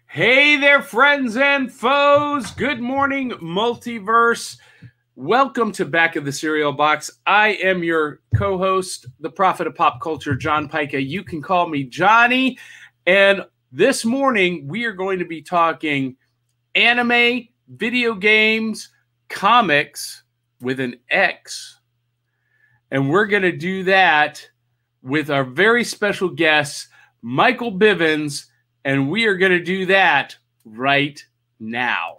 Hey there, friends and foes. Good morning, multiverse. Welcome to Back of the Cereal Box. I am your co-host, the prophet of pop culture, John Pica. You can call me Johnny. And this morning, we are going to be talking anime, video games, comics with an X. And we're going to do that with our very special guest, Michael Bivens. And we are going to do that right now.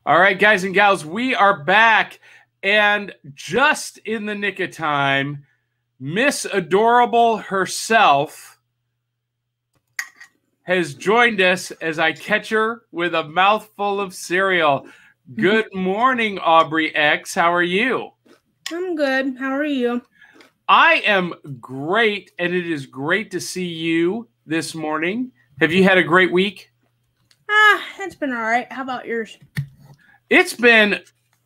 All right, guys and gals, we are back. And just in the nick of time, Miss Adorable herself has joined us as I catch her with a mouthful of cereal. Good morning, Aubrey X. How are you? I'm good. How are you? I am great, and it is great to see you this morning. Have you had a great week? It's been all right. How about yours? It's been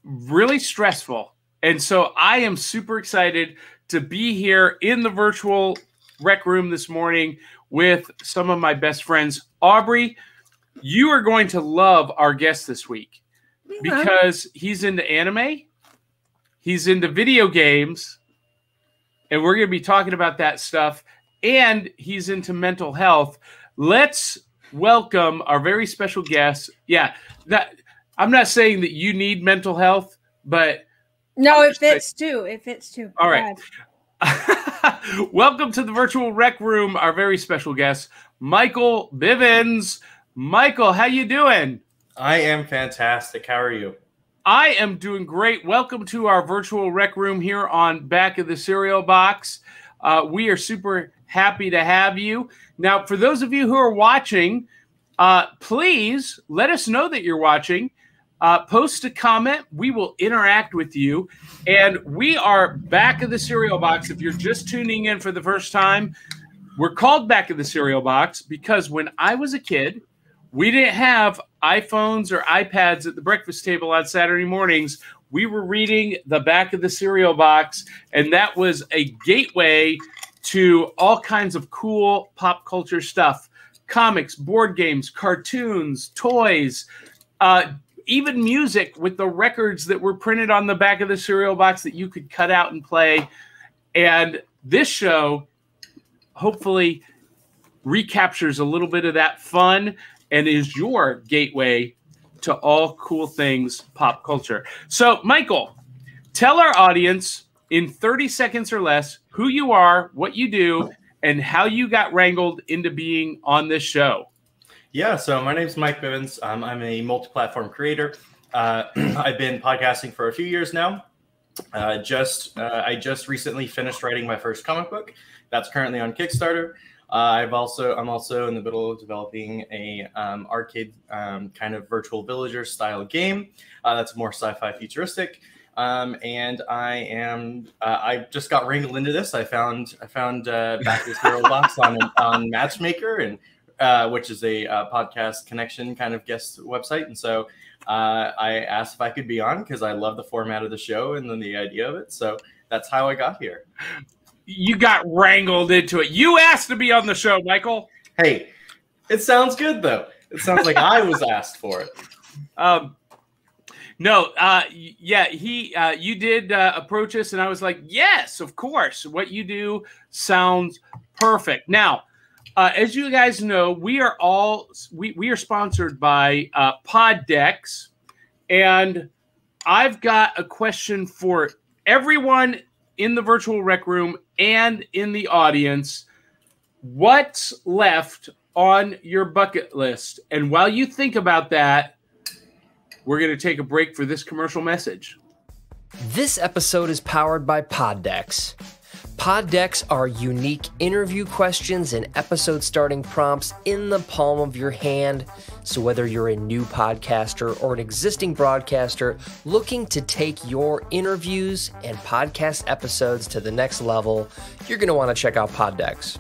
really stressful, and so I am super excited to be here in the virtual rec room this morning with some of my best friends. Aubrey, you are going to love our guest this week because he's into anime, he's into video games, and we're going to be talking about that stuff, and he's into mental health. Let's welcome our very special guest. Yeah, I'm not saying that you need mental health, but... No, it fits too. It fits too. All right. Welcome to the virtual rec room, our very special guest, Michael Bivens. Michael, how you doing? I am fantastic. How are you? I am doing great. Welcome to our virtual rec room here on Back of the Cereal Box. We are super happy to have you. Now, for those of you who are watching, please let us know that you're watching. Post a comment. We will interact with you. And we are Back of the Cereal Box. If you're just tuning in for the first time, we're called Back of the Cereal Box because when I was a kid, we didn't have iPhones or iPads at the breakfast table on Saturday mornings. We were reading the Back of the Cereal Box, and that was a gateway to all kinds of cool pop culture stuff. Comics, board games, cartoons, toys, even music with the records that were printed on the back of the cereal box that you could cut out and play. And this show hopefully recaptures a little bit of that fun and is your gateway to all cool things pop culture. So, Michael, tell our audience in 30 seconds or less who you are, what you do, and how you got wrangled into being on this show. Yeah, so my name is Mike Bivens. I'm a multi-platform creator. I've been podcasting for a few years now. I just recently finished writing my first comic book. That's currently on Kickstarter. I'm also in the middle of developing a arcade kind of virtual villager style game that's more sci-fi futuristic. And I just got wrangled into this. I found Back to the Cereal Box on Matchmaker, and which is a podcast connection kind of guest website. And so I asked if I could be on because I love the format of the show and then the idea of it. So that's how I got here. You got wrangled into it. You asked to be on the show, Michael. Hey, it sounds good, though. It sounds like I was asked for it. You did approach us, and I was like, yes, of course. What you do sounds perfect. Now, as you guys know, we are sponsored by Poddex, and I've got a question for everyone in the virtual rec room and in the audience. What's left on your bucket list? And while you think about that, we're going to take a break for this commercial message. This episode is powered by Poddex. Poddex are unique interview questions and episode starting prompts in the palm of your hand. So whether you're a new podcaster or an existing broadcaster looking to take your interviews and podcast episodes to the next level, you're going to want to check out Poddex.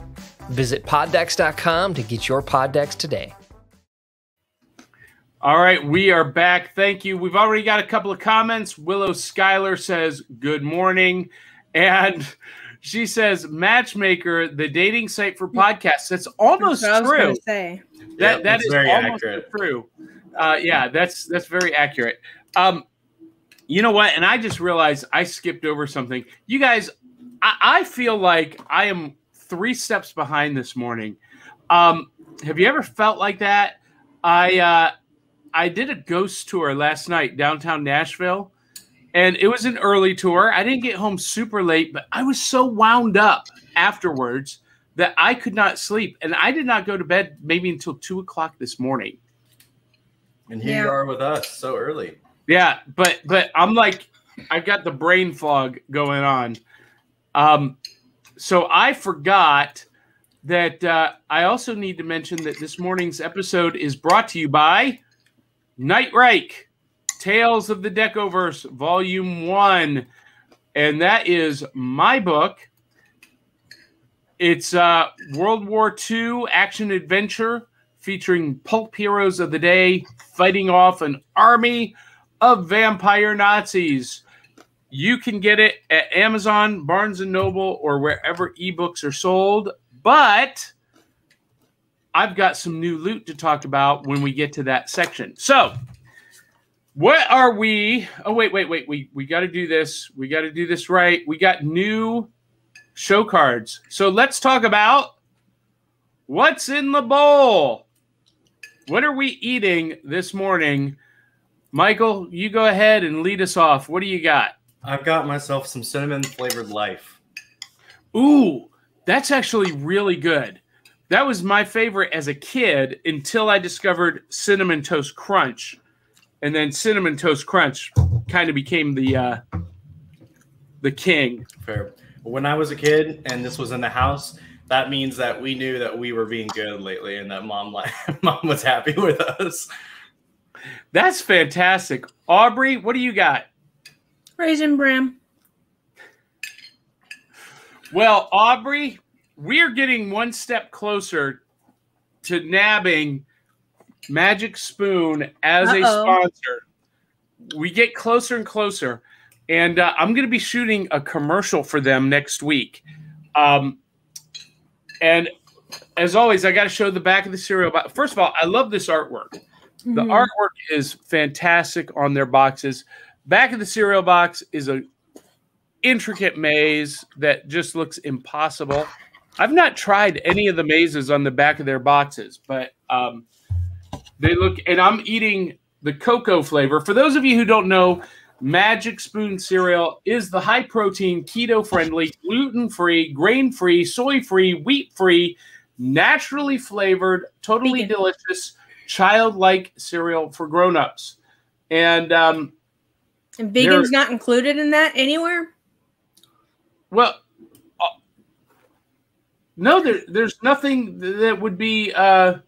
Visit poddex.com to get your Poddex today. All right, we are back. Thank you. We've already got a couple of comments. Willow Schuyler says, good morning. And she says, Matchmaker, the dating site for podcasts. That's almost That's what true. I was gonna say. That is very almost accurate. true. Yeah, that's very accurate. You know what? And I just realized I skipped over something. You guys, I feel like I am 3 steps behind this morning. Have you ever felt like that? I did a ghost tour last night downtown Nashville, and it was an early tour. I didn't get home super late, but I was so wound up afterwards that I could not sleep, and I did not go to bed maybe until 2 o'clock this morning. And here you are with us so early. Yeah, but I'm like, I've got the brain fog going on. So I forgot that I also need to mention that this morning's episode is brought to you by Nightreich, Tales of the Decoverse, Volume 1. And that is my book. It's World War II action-adventure featuring pulp heroes of the day fighting off an army of vampire Nazis. You can get it at Amazon, Barnes & Noble, or wherever ebooks are sold. But I've got some new loot to talk about when we get to that section. So, what are we? Oh, wait. We got to do this. We got to do this right. We got new show cards. So, let's talk about what's in the bowl. What are we eating this morning? Michael, you go ahead and lead us off. What do you got? I've got myself some cinnamon flavored life. Ooh, that's actually really good. That was my favorite as a kid until I discovered Cinnamon Toast Crunch. And then Cinnamon Toast Crunch kind of became the king. Fair. When I was a kid and this was in the house, that means that we knew that we were being good lately and that mom was happy with us. That's fantastic. Aubrey, what do you got? Raisin Bran. Well, Aubrey, we're getting one step closer to nabbing Magic Spoon as a sponsor. We get closer and closer. And I'm going to be shooting a commercial for them next week. And as always, I got to show the back of the cereal box. First of all, I love this artwork. Mm-hmm. The artwork is fantastic on their boxes. Back of the cereal box is a intricate maze that just looks impossible. I've not tried any of the mazes on the back of their boxes, but they look, and I'm eating the cocoa flavor. For those of you who don't know, Magic Spoon cereal is the high-protein, keto-friendly, gluten-free, grain-free, soy-free, wheat-free, naturally flavored, totally delicious, childlike cereal for grown-ups. And vegan's not included in that anywhere? Well, no, there's nothing that would be... I'm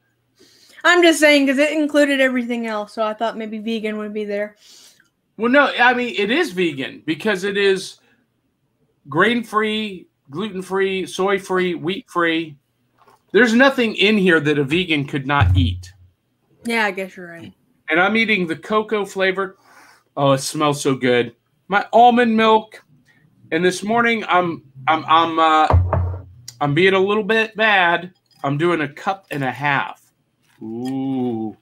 just saying because it included everything else, so I thought maybe vegan would be there. Well, no, I mean, it is vegan because it is grain-free, gluten-free, soy-free, wheat-free. There's nothing in here that a vegan could not eat. Yeah, I guess you're right. And I'm eating the cocoa flavored. Oh, it smells so good. My almond milk. And this morning I'm being a little bit bad. I'm doing a cup and a half. Ooh.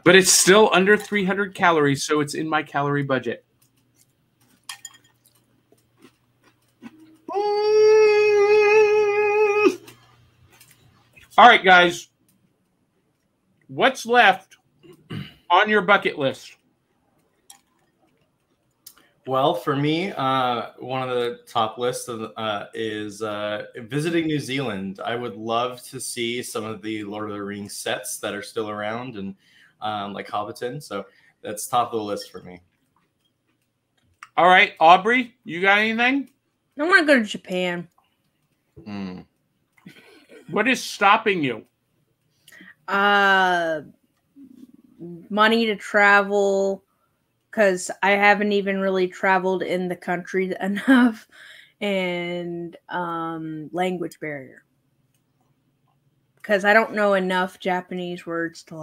But it's still under 300 calories, so it's in my calorie budget. All right, guys. What's left on your bucket list? Well, for me, one of the top lists is visiting New Zealand. I would love to see some of the Lord of the Rings sets that are still around and like Hobbiton. So that's top of the list for me. All right, Aubrey, you got anything? I want to go to Japan. What is stopping you? Money to travel. Because I haven't even really traveled in the country enough, and language barrier. Because I don't know enough Japanese words to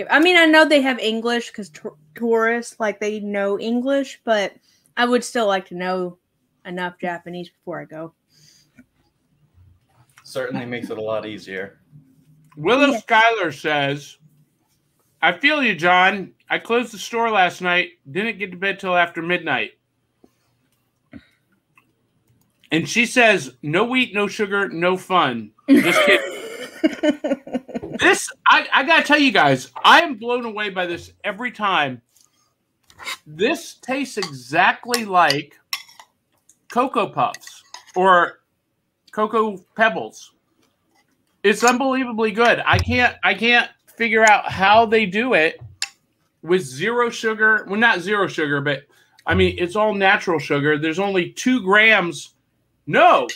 I mean, I know they have English because tourists, like, they know English, but I would still like to know enough Japanese before I go. Certainly makes it a lot easier. Willow Schuyler says, I feel you, John. I closed the store last night, didn't get to bed till after midnight. And she says, no wheat, no sugar, no fun. Just kidding. This, I got to tell you guys, I am blown away by this every time. This tastes exactly like Cocoa Puffs or Cocoa Pebbles. It's unbelievably good. I can't figure out how they do it with zero sugar. Well, not zero sugar, but I mean, it's all natural sugar. There's only 2 grams. No,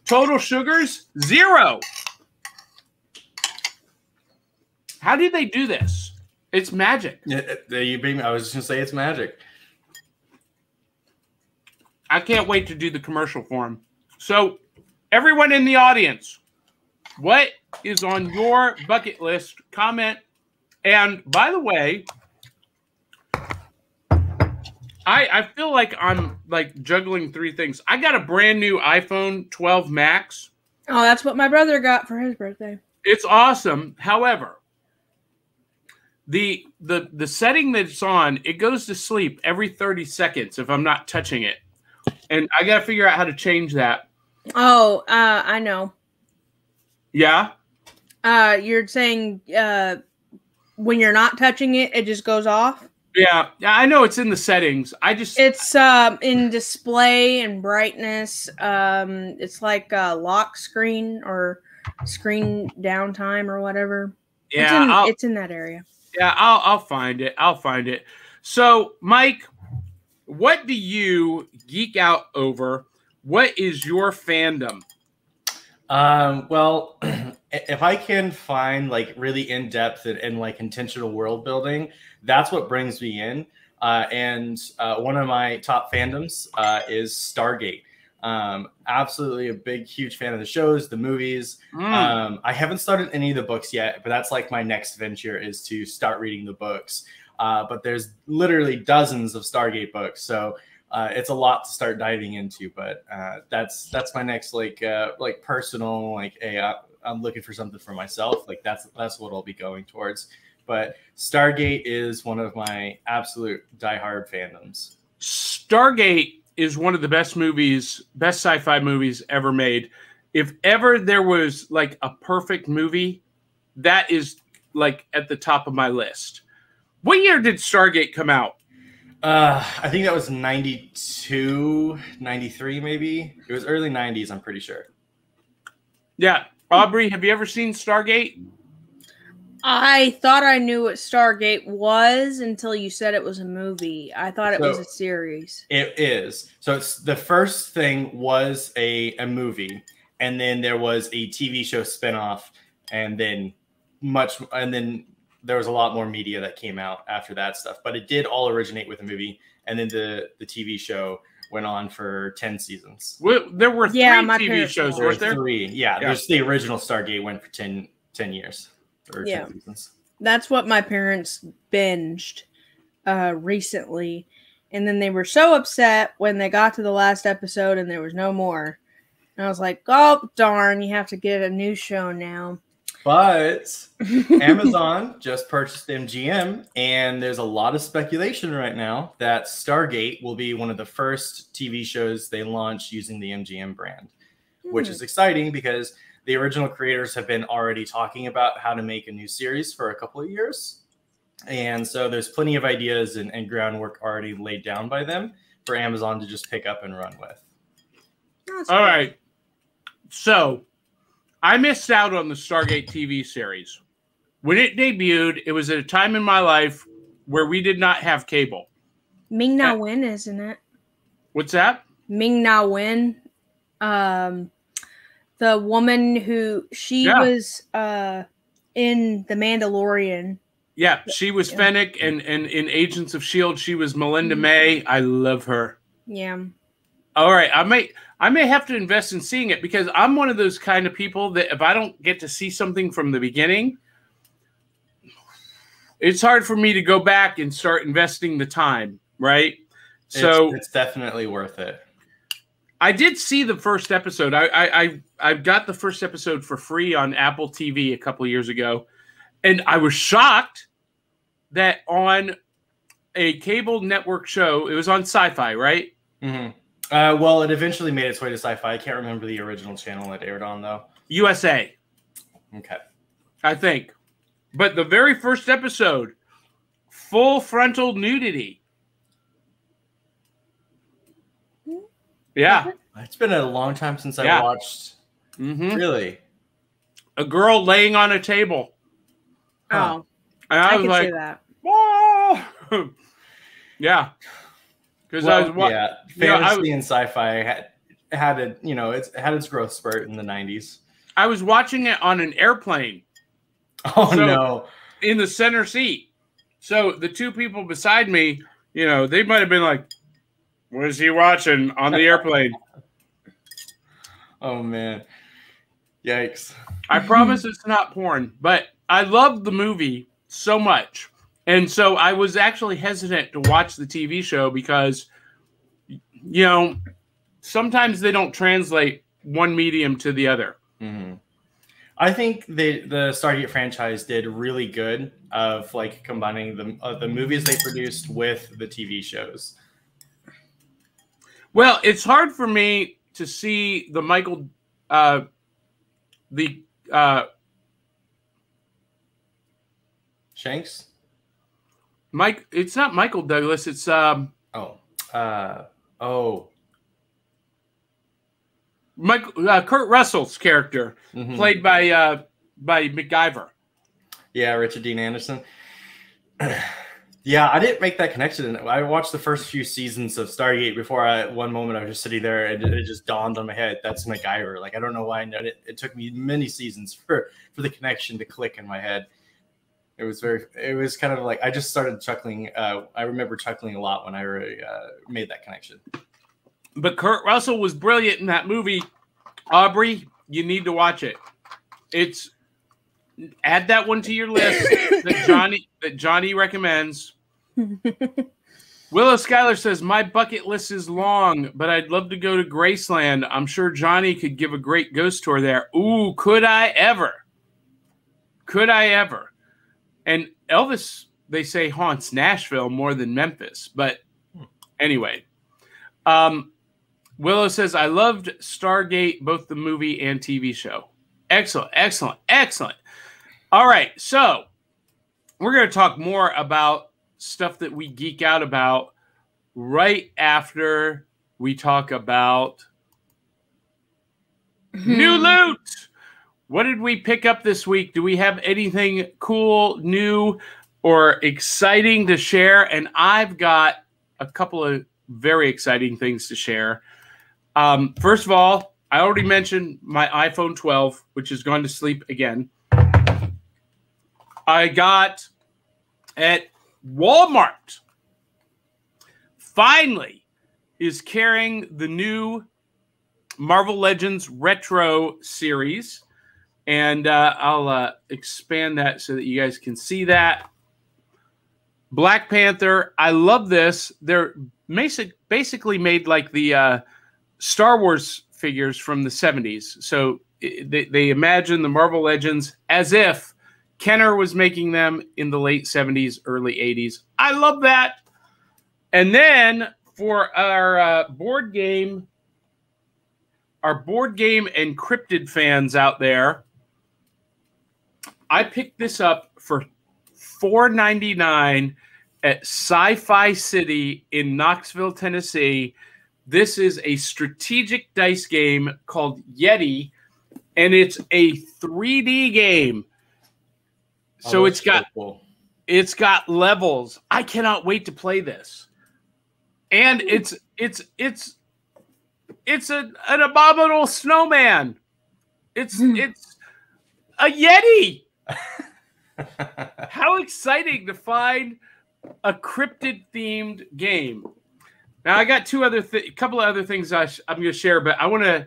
total sugars, 0. How did they do this? It's magic. Yeah, you beat me. I was just gonna say it's magic. I can't wait to do the commercial for them. So, everyone in the audience, what is on your bucket list? Comment. And by the way, I feel like I'm like juggling 3 things. I got a brand new iPhone 12 Max. Oh, that's what my brother got for his birthday. It's awesome. However, the setting that it's on, it goes to sleep every 30 seconds if I'm not touching it. And I got to figure out how to change that. Oh, I know. Yeah? You're saying when you're not touching it, it just goes off? Yeah, I know it's in the settings. It's in display and brightness. It's like a lock screen or screen downtime or whatever. Yeah, it's in that area. Yeah, I'll find it. I'll find it. So, Mike, what do you geek out over? What is your fandom? Well, if I can find like really in depth and like intentional world building, that's what brings me in. And one of my top fandoms is Stargate. Absolutely a big, huge fan of the shows, the movies. I haven't started any of the books yet, but that's like my next venture is to start reading the books. But there's literally dozens of Stargate books, so it's a lot to start diving into. But that's my next like personal like hey, I'm looking for something for myself. Like that's what I'll be going towards. But Stargate is one of my absolute diehard fandoms. Stargate is one of the best sci-fi movies ever made. If ever there was like a perfect movie, that is like at the top of my list. What year did Stargate come out? I think that was 92, 93 maybe. It was early 90s, I'm pretty sure. Yeah. Aubrey, have you ever seen Stargate? I thought I knew what Stargate was until you said it was a movie. I thought it was a series. It is. So it's the first thing was a movie, and then there was a TV show spinoff, and then there was a lot more media that came out after that stuff. But it did all originate with a movie, and then the TV show went on for 10 seasons. Well, there were 3 TV shows, There were weren't there? 3. Yeah, there's the original Stargate went for 10 years. Or 10 seasons. That's what my parents binged recently. And then they were so upset when they got to the last episode and there was no more. And I was like, oh, darn, you have to get a new show now. But Amazon just purchased MGM, and there's a lot of speculation right now that Stargate will be one of the first TV shows they launch using the MGM brand, which is exciting because the original creators have been already talking about how to make a new series for a couple of years. And so there's plenty of ideas and groundwork already laid down by them for Amazon to just pick up and run with. All right. So I missed out on the Stargate TV series. When it debuted, it was at a time in my life where we did not have cable. Ming Na Wen, isn't it? What's that? Ming Na Wen. The woman who was in The Mandalorian. Yeah, she was Fennec, and in Agents of S.H.I.E.L.D., she was Melinda May. I love her. Yeah. All right, I may have to invest in seeing it because I'm one of those kind of people that if I don't get to see something from the beginning, it's hard for me to go back and start investing the time, right? So it's definitely worth it. I did see the first episode. I got the first episode for free on Apple TV a couple of years ago, and I was shocked that on a cable network show, it was on Sci-Fi, right? Mm-hmm. Well, it eventually made its way to Sci-Fi. I can't remember the original channel it aired on, though. USA. Okay. I think. But the very first episode, full frontal nudity. Yeah. It's been a long time since I watched. Mm-hmm. Really? A girl laying on a table. Oh. And I was can like, see that. Whoa! Yeah. Because fantasy and sci-fi had it, it's had its growth spurt in the 90s. I was watching it on an airplane. Oh, no. In the center seat. So the two people beside me, they might have been like, what is he watching on the airplane? Oh, man. Yikes. I promise it's not porn, but I love the movie so much. And so I was actually hesitant to watch the TV show because, sometimes they don't translate one medium to the other. Mm-hmm. I think the Stargate franchise did really good of combining the movies they produced with the TV shows. Well, it's hard for me to see the Michael, Shanks? Mike. It's not Michael Douglas. It's Mike Kurt Russell's character, played by MacGyver. Yeah, Richard Dean Anderson. Yeah, I didn't make that connection. I watched the first few seasons of Stargate before one moment I was just sitting there and it just dawned on my head. That's MacGyver. I don't know why I know it. It took me many seasons for the connection to click in my head. It was kind of I just started chuckling. I remember chuckling a lot when I made that connection. But Kurt Russell was brilliant in that movie. Aubrey, you need to watch it. Add that one to your list that Johnny recommends. Willow Schuyler says, my bucket list is long, but I'd love to go to Graceland. I'm sure Johnny could give a great ghost tour there. Ooh, could I ever? Could I ever? And Elvis, they say, haunts Nashville more than Memphis. But anyway. Willow says, I loved Stargate, both the movie and TV show. Excellent, excellent, excellent. All right, so we're going to talk more about stuff that we geek out about right after we talk about new loot. What did we pick up this week? Do we have anything cool, new, or exciting to share? And I've got a couple of very exciting things to share. First of all, I already mentioned my iPhone 12, which has gone to sleep again. I got at Walmart, finally, is carrying the new Marvel Legends Retro series. And I'll expand that so that you guys can see that. Black Panther, I love this. They're basically made like the Star Wars figures from the 70s. So they imagine the Marvel Legends as if Kenner was making them in the late 70s, early 80s. I love that. And then for our board game encrypted fans out there, I picked this up for $4.99 at Sci-Fi City in Knoxville, Tennessee. This is a strategic dice game called Yeti, and it's a 3D game. So it's got levels. I cannot wait to play this. And it's an abominable snowman. It's a Yeti. How exciting to find a cryptid themed game. Now I got a couple of other things I'm going to share, but I want to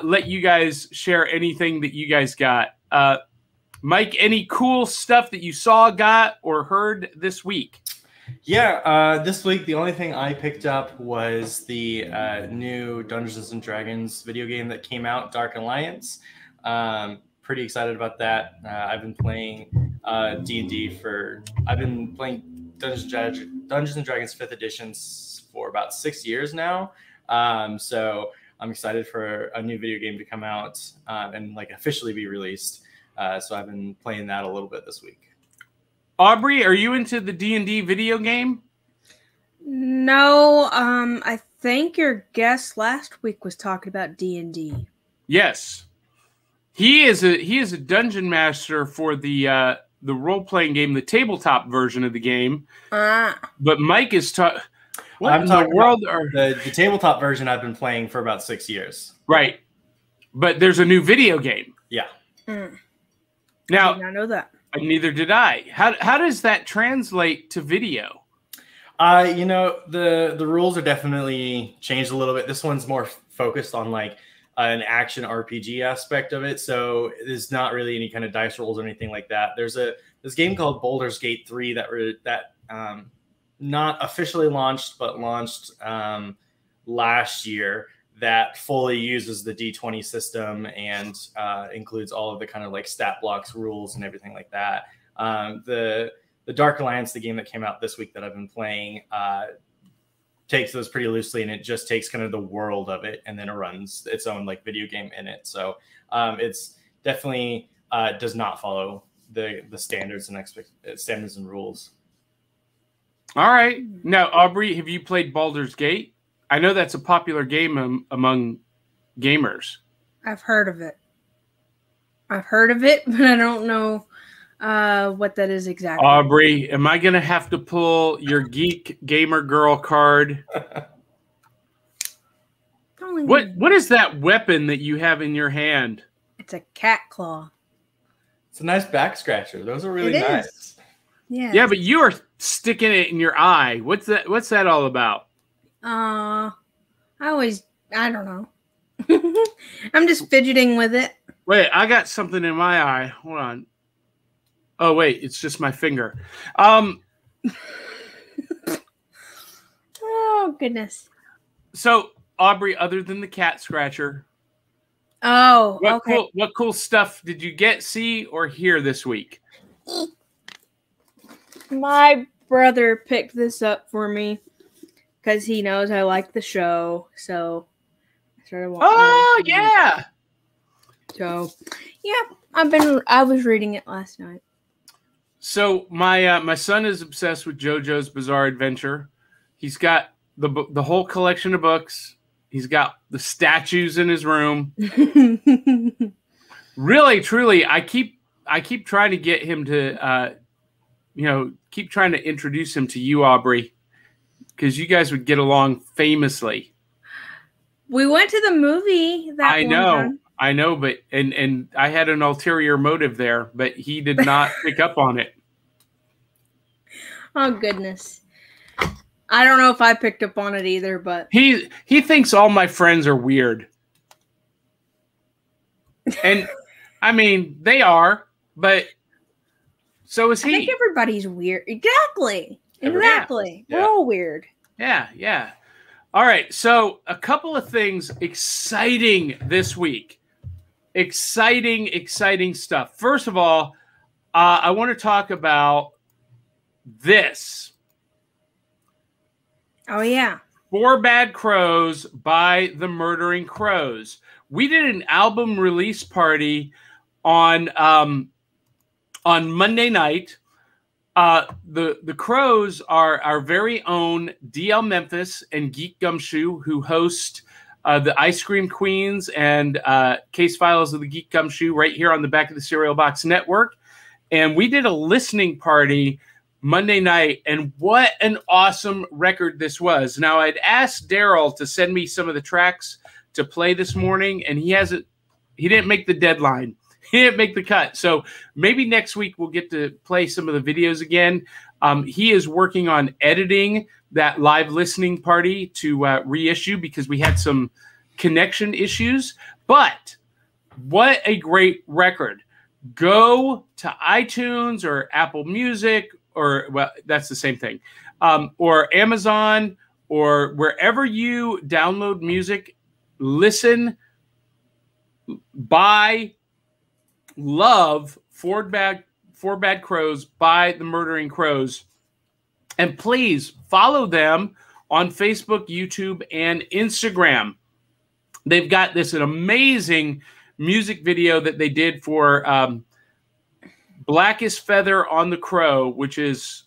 let you guys share anything that you guys got. Mike, any cool stuff that you saw, got, or heard this week? Yeah, this week the only thing I picked up was the new Dungeons and Dragons video game that came out, Dark Alliance. Pretty excited about that. I've been playing D&D I've been playing Dungeons and Dragons 5th editions for about 6 years now. So I'm excited for a new video game to come out and like officially be released. So I've been playing that a little bit this week. Aubrey, are you into the D&D video game? No, I think your guest last week was talking about D&D. Yes. He is a dungeon master for the role-playing game, the tabletop version of the game. But Mike is what I'm in talking the world about the tabletop version I've been playing for about 6 years. Right. But there's a new video game. Yeah. Now, I did not know that. Neither did I. How does that translate to video? The rules are definitely changed a little bit. This one's more focused on like an action RPG aspect of it. So there's not really any kind of dice rolls or anything like that. There's this game called Baldur's Gate 3 that not officially launched, but launched last year, that fully uses the D20 system and includes all of the kind of like stat blocks, rules, and everything like that. The Dark Alliance, the game that came out this week that I've been playing, takes those pretty loosely, and it just takes kind of the world of it, and then it runs its own like video game in it. So it's definitely does not follow the standards and rules. Mm. All right. Now, Aubrey, have you played Baldur's Gate? I know that's a popular game among gamers. I've heard of it. But I don't know what that is exactly. Aubrey, am I going to have to pull your geek gamer girl card? What is that weapon that you have in your hand? It's a cat claw. It's a nice back scratcher. Those are really nice. Yeah. Yeah, but you are sticking it in your eye. What's that all about? I don't know. I'm just fidgeting with it. Wait, I got something in my eye. Hold on. Oh, wait, it's just my finger. Oh, goodness. So, Aubrey, other than the cat scratcher, okay. What cool stuff did you see, or hear this week? My brother picked this up for me because he knows I like the show. So I started watching. Oh, yeah. So, yeah, I was reading it last night. So my son is obsessed with JoJo's Bizarre Adventure. He's got the whole collection of books. He's got the statues in his room. Really, truly, I keep trying to get him to, keep trying to introduce him to you, Aubrey, because you guys would get along famously. We went to the movie that I know, but and I had an ulterior motive there, but he did not pick up on it. Oh, goodness. I don't know if I picked up on it either, but he thinks all my friends are weird. And I mean, they are, but so is he. I think everybody's weird. Exactly. Yeah. We're all weird. Yeah. All right, so a couple of things exciting this week. Exciting stuff. First of all, I want to talk about this. Oh, yeah. 4 Bad Crows by the Murdering Crows. We did an album release party on Monday night. The Crows are our very own DL Memphis and Geek Gumshoe, who host the Ice Cream Queens and Case Files of the Geek Gumshoe right here on the Back of the Cereal Box Network. And we did a listening party Monday night, and what an awesome record this was. Now, I'd asked Daryl to send me some of the tracks to play this morning, and he didn't make the deadline. He didn't make the cut. So maybe next week we'll get to play some of the videos again. He is working on editing that live listening party to reissue because we had some connection issues. But what a great record. go to iTunes or Apple Music, or, well, that's the same thing, or Amazon, or wherever you download music, listen, buy, love Four Bad Crows by the Murdering Crows. And please follow them on Facebook, YouTube, and Instagram. They've got an amazing music video that they did for Blackest Feather on the Crow, which is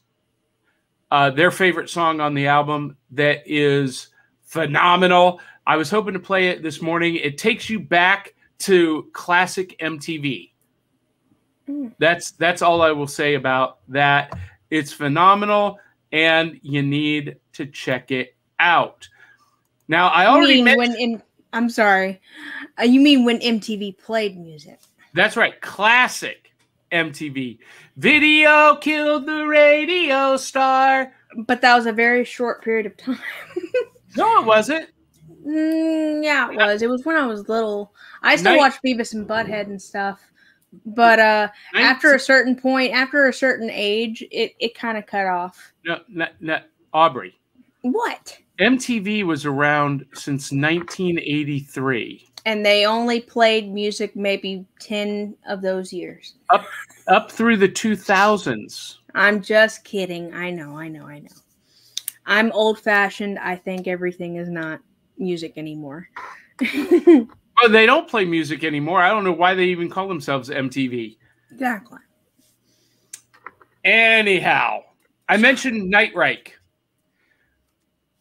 their favorite song on the album. That is phenomenal. I was hoping to play it this morning. It takes you back to classic MTV. That's all I will say about that. It's phenomenal, and you need to check it out. Now, I already mentioned... I'm sorry. You mean when MTV played music? That's right. Classic MTV. Video killed the radio star. But that was a very short period of time. No, it wasn't. Yeah, it was. It was when I was little. I still watched Beavis and Butthead and stuff. But after a certain point, after a certain age, it kind of cut off. No, Aubrey. What? MTV was around since 1983. And they only played music maybe 10 of those years. Up through the 2000s. I'm just kidding. I know. I'm old-fashioned. I think everything is not music anymore. Well, they don't play music anymore. I don't know why they even call themselves MTV. Exactly. Anyhow, I mentioned Night Reich.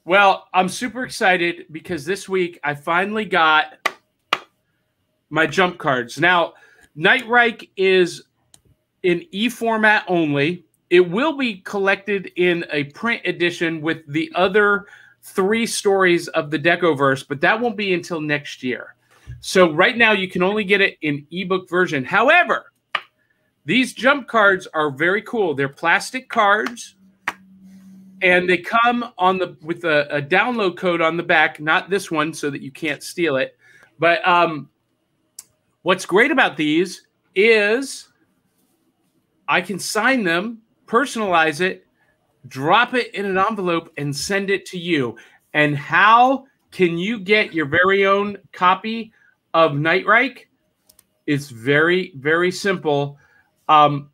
Well, I'm super excited because this week I finally got my jump cards. Now, Night Reich is in e-format only. It will be collected in a print edition with the other 3 stories of the Decoverse, but that won't be until next year. So right now you can only get it in ebook version. However, these jump cards are very cool. They're plastic cards. And they come with a download code on the back, not this one, so that you can't steal it. But what's great about these is I can sign them, personalize it, drop it in an envelope, and send it to you. And how can you get your very own copy of Night Reich? It's very, very simple. On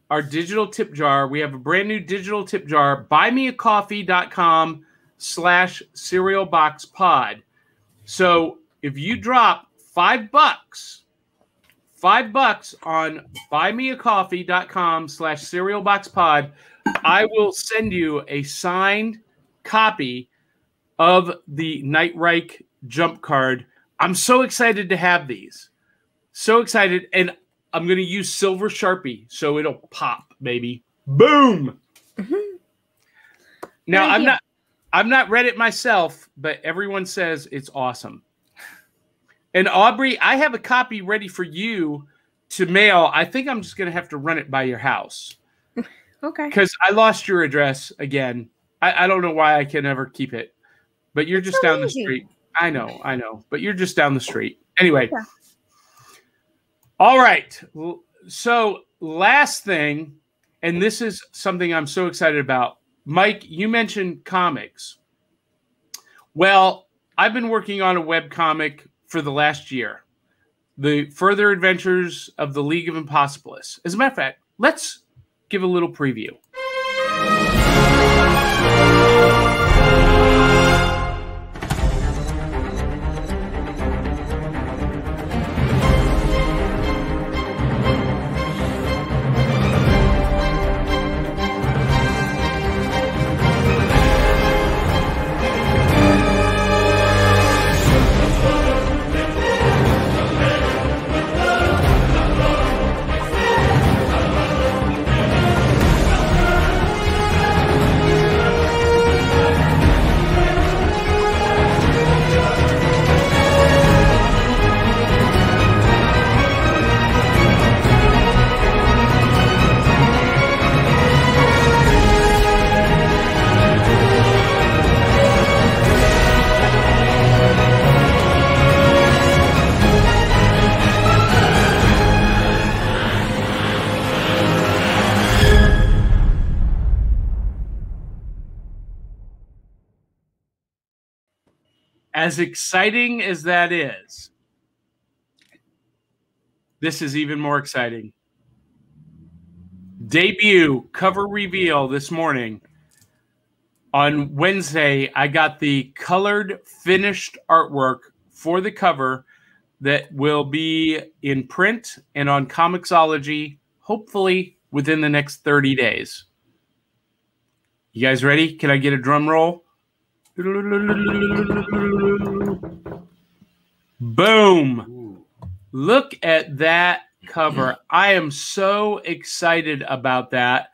our digital tip jar, we have a brand new digital tip jar, buymeacoffee.com/cerealboxpod. So if you drop $5 on buymeacoffee.com/cerealboxpod, I will send you a signed copy of the Night Reich jump card. I'm so excited to have these. So excited. And I'm going to use silver Sharpie so it'll pop, baby. Boom. Mm-hmm. Now, I've not read it myself, but everyone says it's awesome. And Aubrey, I have a copy ready for you to mail. I think I'm just going to have to run it by your house. Okay. Because I lost your address again. I don't know why I can never keep it. But you're just down the street. I know. But you're just down the street. Anyway. Yeah. All right. So last thing, and this is something I'm so excited about. Mike, you mentioned comics. Well, I've been working on a webcomic for the last year. The Further Adventures of the League of Impossibilists. As a matter of fact, let's give a little preview. as exciting as that is, this is even more exciting. Debut cover reveal this morning. On Wednesday, I got the colored finished artwork for the cover that will be in print and on Comixology, hopefully within the next 30 days. You guys ready? Can I get a drum roll? Boom. Look at that cover. I am so excited about that.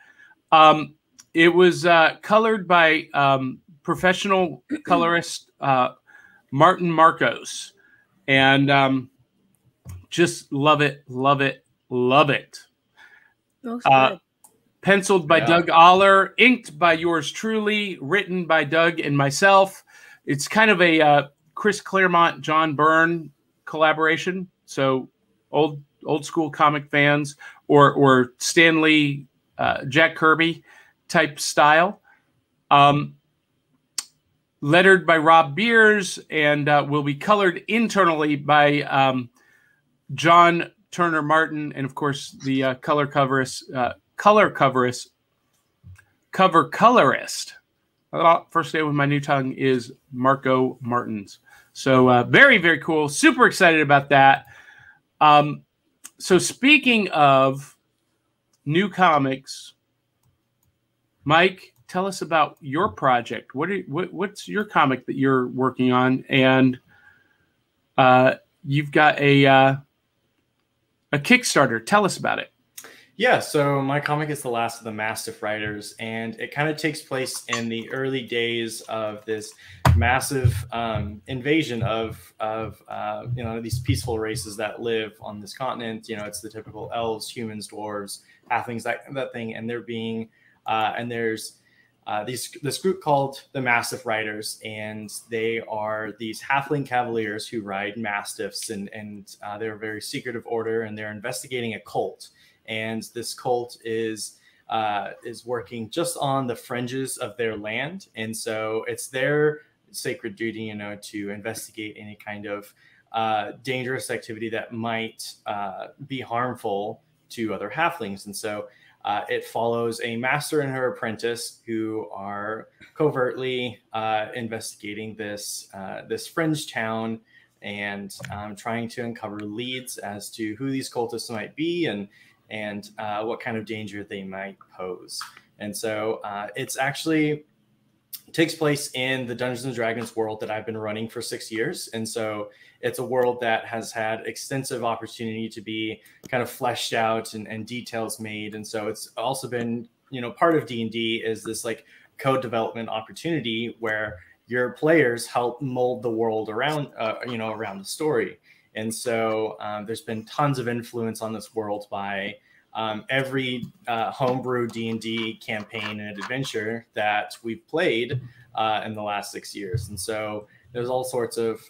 It was colored by professional colorist Martin Marcos. And just love it, love it, love it. Looks good. Penciled by Doug Aller, inked by yours truly, written by Doug and myself. It's kind of a Chris Claremont, John Byrne collaboration. So old school comic fans or Stan Lee, Jack Kirby type style. Lettered by Rob Beers and will be colored internally by John Turner Martin, and of course the cover colorist. First day with my new tongue is Marco Martins. So very, very cool. Super excited about that. So speaking of new comics, Mike, tell us about your project. What's your comic that you're working on? And you've got a Kickstarter. Tell us about it. Yeah, so my comic is The Last of the Mastiff Riders, and it kind of takes place in the early days of this massive invasion of these peaceful races that live on this continent. You know, it's the typical elves, humans, dwarves, halflings, that thing, and they're being there's this group called the Mastiff Riders, and they are these halfling cavaliers who ride mastiffs, and they're a very secretive order, and they're investigating a cult. And this cult is working just on the fringes of their land, and so it's their sacred duty, to investigate any kind of dangerous activity that might be harmful to other halflings. And so it follows a master and her apprentice who are covertly investigating this fringe town and trying to uncover leads as to who these cultists might be and what kind of danger they might pose. And so it takes place in the Dungeons and Dragons world that I've been running for 6 years. And so it's a world that has had extensive opportunity to be kind of fleshed out and details made. And so it's also been, part of D&D is this like code development opportunity where your players help mold the world around the story. And so there's been tons of influence on this world by every homebrew D&D campaign and adventure that we've played in the last 6 years. And so there's all sorts of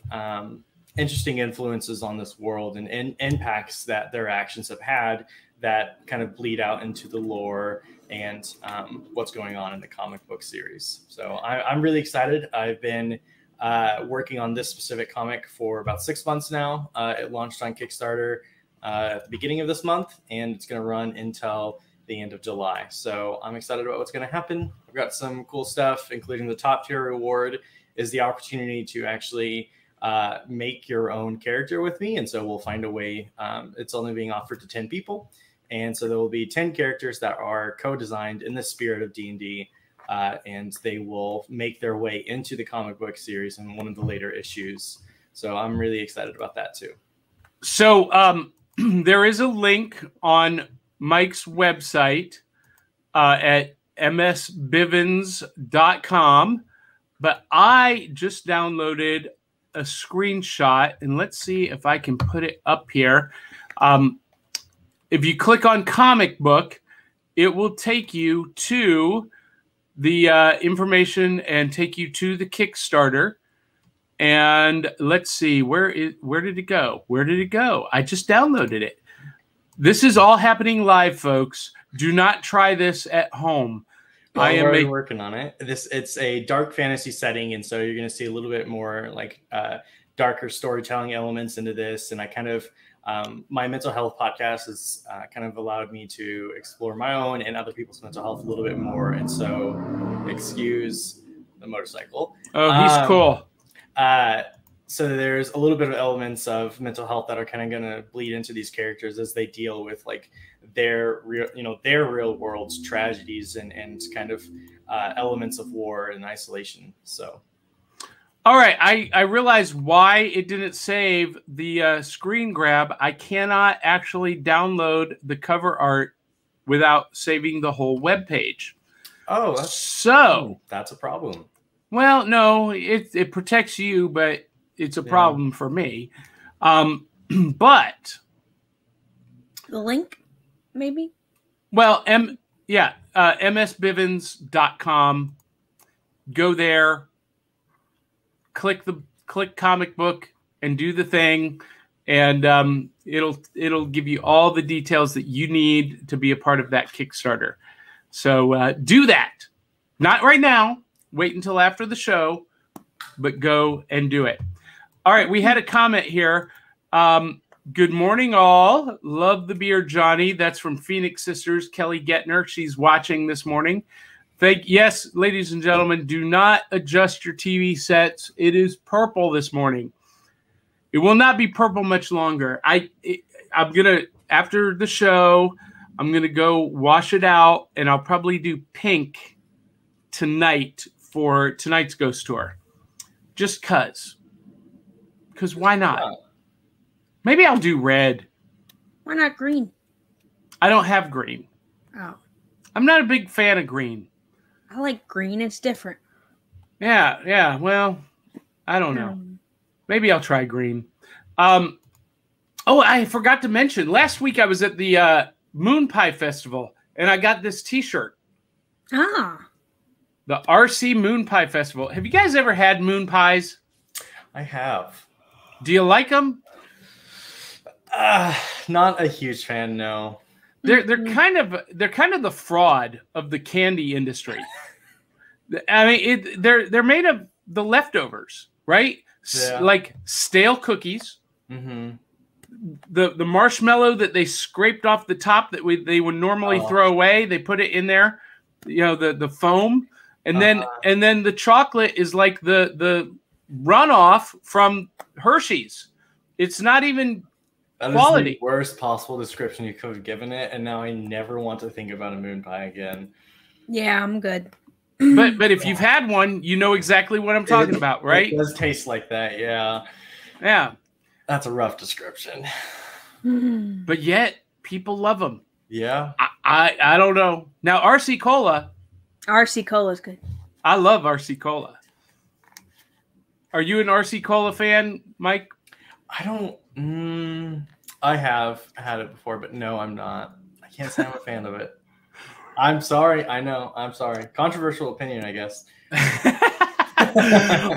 interesting influences on this world and impacts that their actions have had that kind of bleed out into the lore and what's going on in the comic book series. So I'm really excited. I've been working on this specific comic for about 6 months now. It launched on Kickstarter at the beginning of this month, and it's going to run until the end of July. So I'm excited about what's going to happen. I've got some cool stuff, including the top tier reward is the opportunity to actually make your own character with me. And so we'll find a way. It's only being offered to 10 people. And so there will be 10 characters that are co-designed in the spirit of D&D. And they will make their way into the comic book series in one of the later issues. So I'm really excited about that too. So there is a link on Mike's website at msbivens.com, but I just downloaded a screenshot, and let's see if I can put it up here. If you click on comic book, it will take you to the information and take you to the Kickstarter. And let's see, where did it go? Where did it go? I just downloaded it. This is all happening live, folks. Do not try this at home. I am already working on it. It's a dark fantasy setting, and so you're going to see a little bit more like darker storytelling elements into this. And I kind of my mental health podcast has kind of allowed me to explore my own and other people's mental health a little bit more. And so, excuse the motorcycle. Oh, he's cool. So there's a little bit of elements of mental health that are kind of going to bleed into these characters as they deal with like their real world's tragedies and kind of elements of war and isolation. So, all right, I realized why it didn't save the screen grab. I cannot actually download the cover art without saving the whole web page. Oh, that's a problem. Well, no, it protects you, but it's a problem for me. But the link, maybe? Well, msbivens.com. Go there, click comic book and do the thing. And it'll give you all the details that you need to be a part of that Kickstarter. So do that. Not right now. Wait until after the show, but go and do it. All right, we had a comment here. Good morning, all. Love the beer, Johnny. That's from Phoenix Sisters, Kelly Getner. She's watching this morning. Yes, ladies and gentlemen, do not adjust your TV sets. It is purple this morning. It will not be purple much longer. I'm gonna, after the show, I'm gonna go wash it out, and I'll probably do pink tonight for tonight's ghost tour. Just because why not? Maybe I'll do red. Why not green? I don't have green. Oh. I'm not a big fan of green. I like green. It's different. Yeah. Well, I don't know. Maybe I'll try green. Oh, I forgot to mention. Last week I was at the Moon Pie Festival, and I got this T-shirt. Ah. The RC Moon Pie Festival. Have you guys ever had moon pies? I have. Do you like them? Not a huge fan, no. They're kind of the fraud of the candy industry. I mean, they're made of the leftovers, right? Yeah. Like stale cookies. Mm-hmm. The marshmallow that they scraped off the top that they would normally throw away, they put it in there. You know, the foam, and then the chocolate is like the runoff from Hershey's. It's not even quality. That is the worst possible description you could have given it, and now I never want to think about a moon pie again. Yeah, I'm good. But if you've had one, you know exactly what I'm talking about, right? It does taste like that, yeah. Yeah. That's a rough description. But yet, people love them. Yeah. I don't know. Now, RC Cola. RC Cola is good. I love RC Cola. Are you an RC Cola fan, Mike? I don't. I have had it before, but no, I'm not. I can't say I'm a fan of it. I'm sorry. I know. I'm sorry. Controversial opinion, I guess.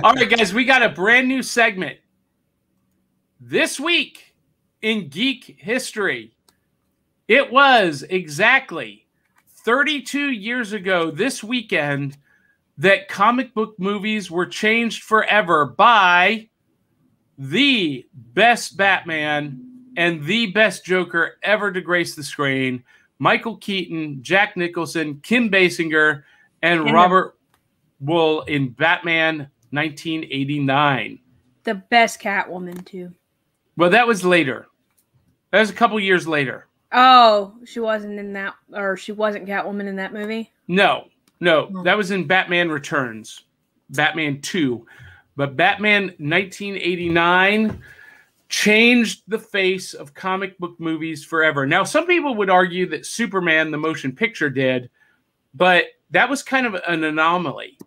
All right, guys, we got a brand new segment. This week in geek history, it was exactly 32 years ago this weekend that comic book movies were changed forever by the best Batman and the best Joker ever to grace the screen, Michael Keaton, Jack Nicholson, Kim Basinger, and Robert Wool in Batman 1989. The best Catwoman, too. Well, that was later. That was a couple years later. Oh, she wasn't in that, or she wasn't Catwoman in that movie? No. That was in Batman Returns, Batman 2. But Batman 1989 changed the face of comic book movies forever. Now, some people would argue that Superman, the motion picture, did, but that was kind of an anomaly.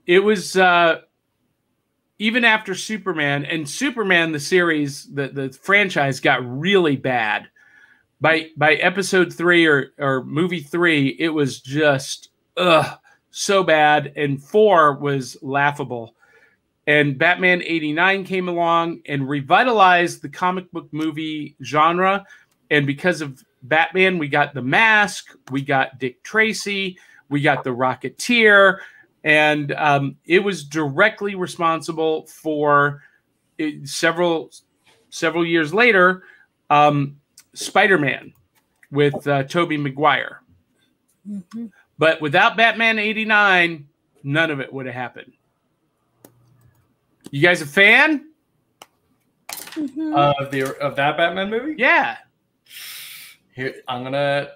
It was even after Superman, and Superman, the series, the franchise got really bad. By episode 3 or movie 3, it was just so bad, and 4 was laughable. And Batman 89 came along and revitalized the comic book movie genre. And because of Batman, we got The Mask, we got Dick Tracy, we got The Rocketeer, and it was directly responsible for several years later, Spider-Man with Tobey Maguire. Mm-hmm. But without Batman 89, none of it would have happened. You guys a fan? Mm-hmm. Of that Batman movie? Yeah. Here, I'm gonna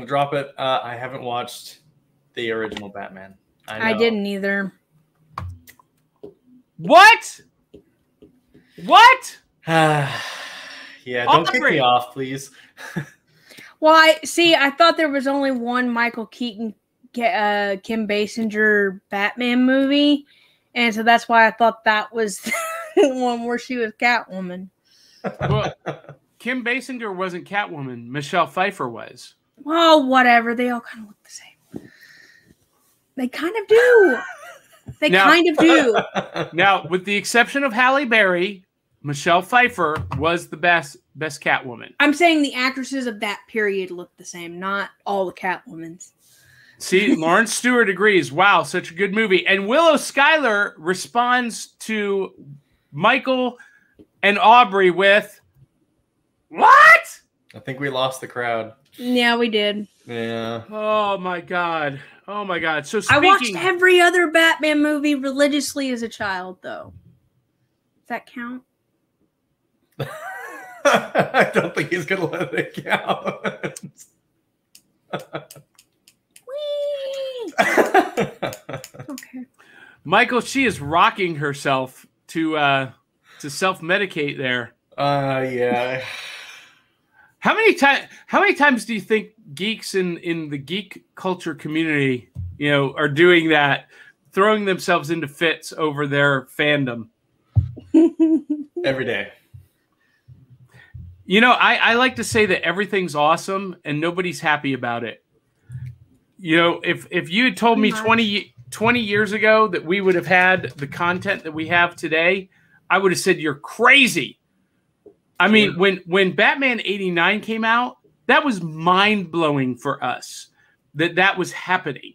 drop it. I haven't watched the original Batman. I didn't either. What? What? Yeah, don't kick me off, please. Well, I thought there was only one Michael Keaton, Kim Basinger Batman movie, and so that's why I thought that was the one where she was Catwoman. Well, Kim Basinger wasn't Catwoman. Michelle Pfeiffer was. Well, whatever. They all kind of look the same. They kind of do. They kind of do. Now, with the exception of Halle Berry, Michelle Pfeiffer was the best Catwoman. I'm saying the actresses of that period look the same, not all the Catwomans. See, Lawrence Stewart agrees. Wow, such a good movie. And Willow Schuyler responds to Michael and Aubrey with, "What?" I think we lost the crowd. Yeah, we did. Yeah. Oh my god. Oh my god. So I watched every other Batman movie religiously as a child, though. Does that count? I don't think he's gonna let it count. Okay. Michael, she is rocking herself to self-medicate there. Yeah. How many times do you think geeks in the geek culture community, are doing that, throwing themselves into fits over their fandom? Every day. I like to say that everything's awesome and nobody's happy about it. If you had told me 20 years ago that we would have had the content that we have today, I would have said you're crazy. I mean, when Batman 89 came out, that was mind-blowing for us that was happening.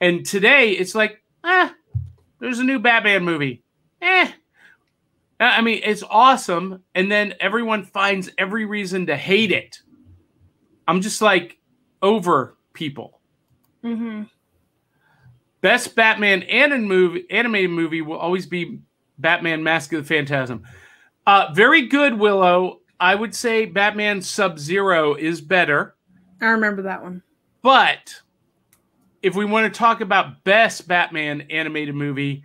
And today it's like, there's a new Batman movie. I mean, it's awesome. And then everyone finds every reason to hate it. I'm just like over people. Mm-hmm. Best Batman animated movie will always be Batman Mask of the Phantasm. Very good, Willow. I would say Batman Sub-Zero is better. I remember that one. But if we want to talk about best Batman animated movie,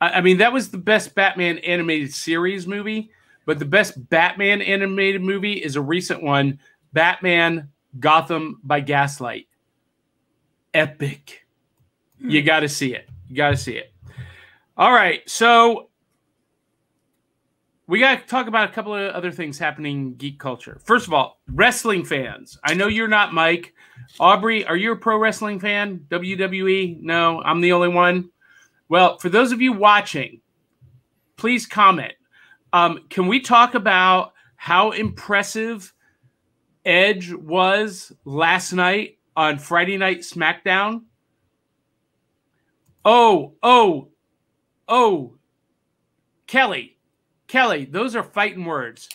I mean, that was the best Batman animated series movie, but the best Batman animated movie is a recent one, Batman Gotham by Gaslight. Epic. You got to see it. You got to see it. All right, so we got to talk about a couple of other things happening in geek culture. First of all, wrestling fans. I know you're not, Mike. Aubrey, are you a pro wrestling fan? WWE? No, I'm the only one. Well, for those of you watching, please comment. Can we talk about how impressive Edge was last night on Friday Night SmackDown? Oh, Kelly, those are fighting words.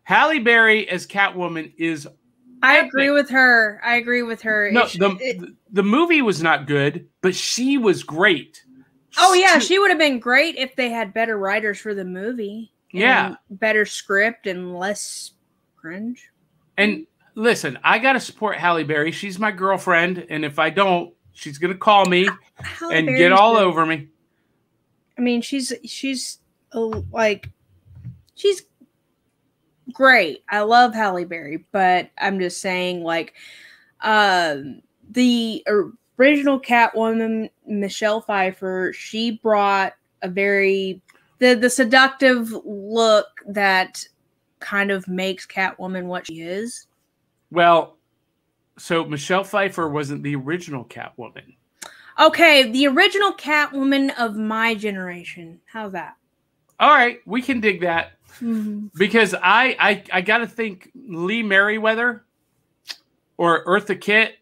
Halle Berry as Catwoman is I epic. agree with her. No, the movie was not good, but she was great. Oh, yeah, she would have been great if they had better writers for the movie. Yeah. Better script and less cringe. And listen, I got to support Halle Berry. She's my girlfriend, and if I don't, she's going to call me and get all over me. I mean, she's great. I love Halle Berry, but I'm just saying, the original Catwoman, Michelle Pfeiffer, she brought a very the seductive look that kind of makes Catwoman what she is. Well, so Michelle Pfeiffer wasn't the original Catwoman. Okay, the original Catwoman of my generation. How's that? All right, we can dig that. Mm-hmm. Because I got to think Lee Merriweather, or Eartha Kitt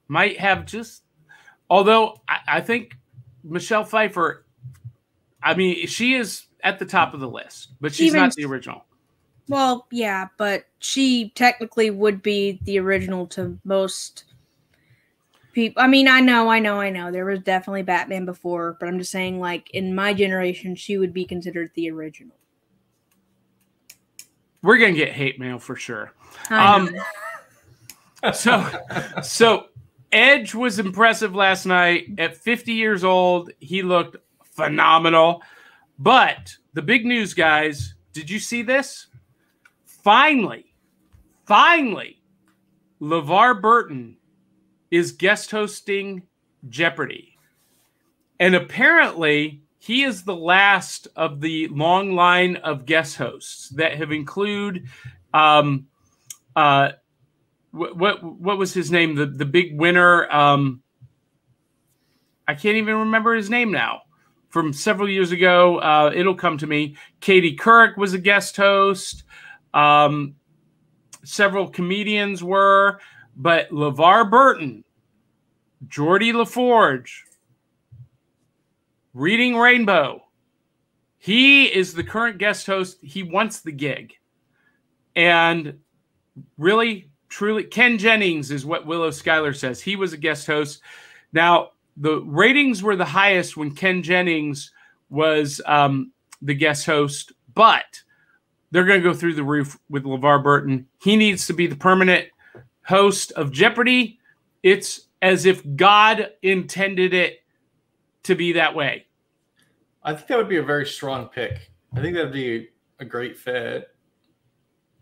might have just. Although I think Michelle Pfeiffer, I mean, she is at the top of the list, but she's not the original. Well, yeah, but she technically would be the original to most people. I mean, I know. There was definitely Batman before, but I'm just saying, like, in my generation, she would be considered the original. We're going to get hate mail for sure. So Edge was impressive last night. At 50 years old, he looked phenomenal. But the big news, guys, did you see this? Finally, LeVar Burton is guest hosting Jeopardy. And apparently, he is the last of the long line of guest hosts that have included what was his name? The big winner. I can't even remember his name now. From several years ago, it'll come to me. Katie Couric was a guest host. Several comedians were, but LeVar Burton, Geordie LaForge, Reading Rainbow, he is the current guest host. He wants the gig. And really, truly, Ken Jennings is what Willow Schuyler says. He was a guest host. Now, the ratings were the highest when Ken Jennings was the guest host, but they're going to go through the roof with LeVar Burton. He needs to be the permanent host of Jeopardy. It's as if God intended it to be that way. I think that would be a very strong pick. I think that would be a great fit.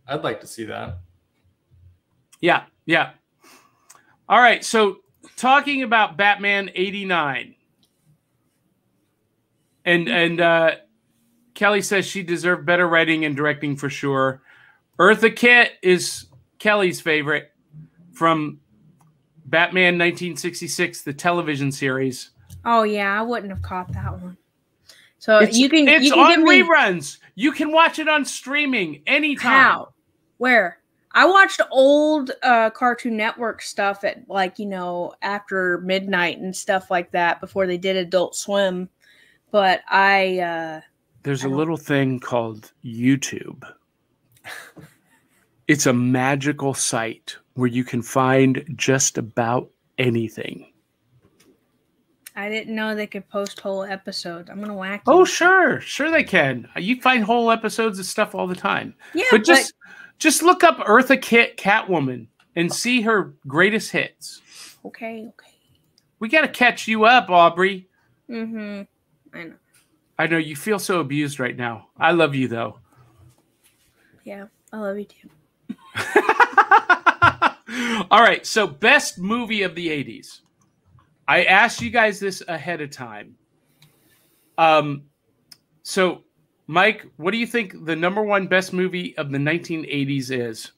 I'd like to see that. Yeah. All right, so talking about Batman 89. And Kelly says she deserved better writing and directing for sure. Eartha Kitt is Kelly's favorite from Batman 1966, the television series. Oh yeah, I wouldn't have caught that one. So It's you can on reruns. You can watch it on streaming anytime. How? Where? I watched old Cartoon Network stuff at after midnight and stuff like that before they did Adult Swim. But there's a little thing called YouTube. It's a magical site where you can find just about anything. I didn't know they could post whole episodes. I'm going to whack you. Oh, sure they can. You find whole episodes of stuff all the time. Yeah, but just look up Eartha Kitt Catwoman and see her greatest hits. Okay. We got to catch you up, Aubrey. Mm-hmm. I know you feel so abused right now. I love you, though. Yeah, I love you too. All right, so best movie of the 80s. I asked you guys this ahead of time. So, Mike, what do you think the number one best movie of the 1980s is?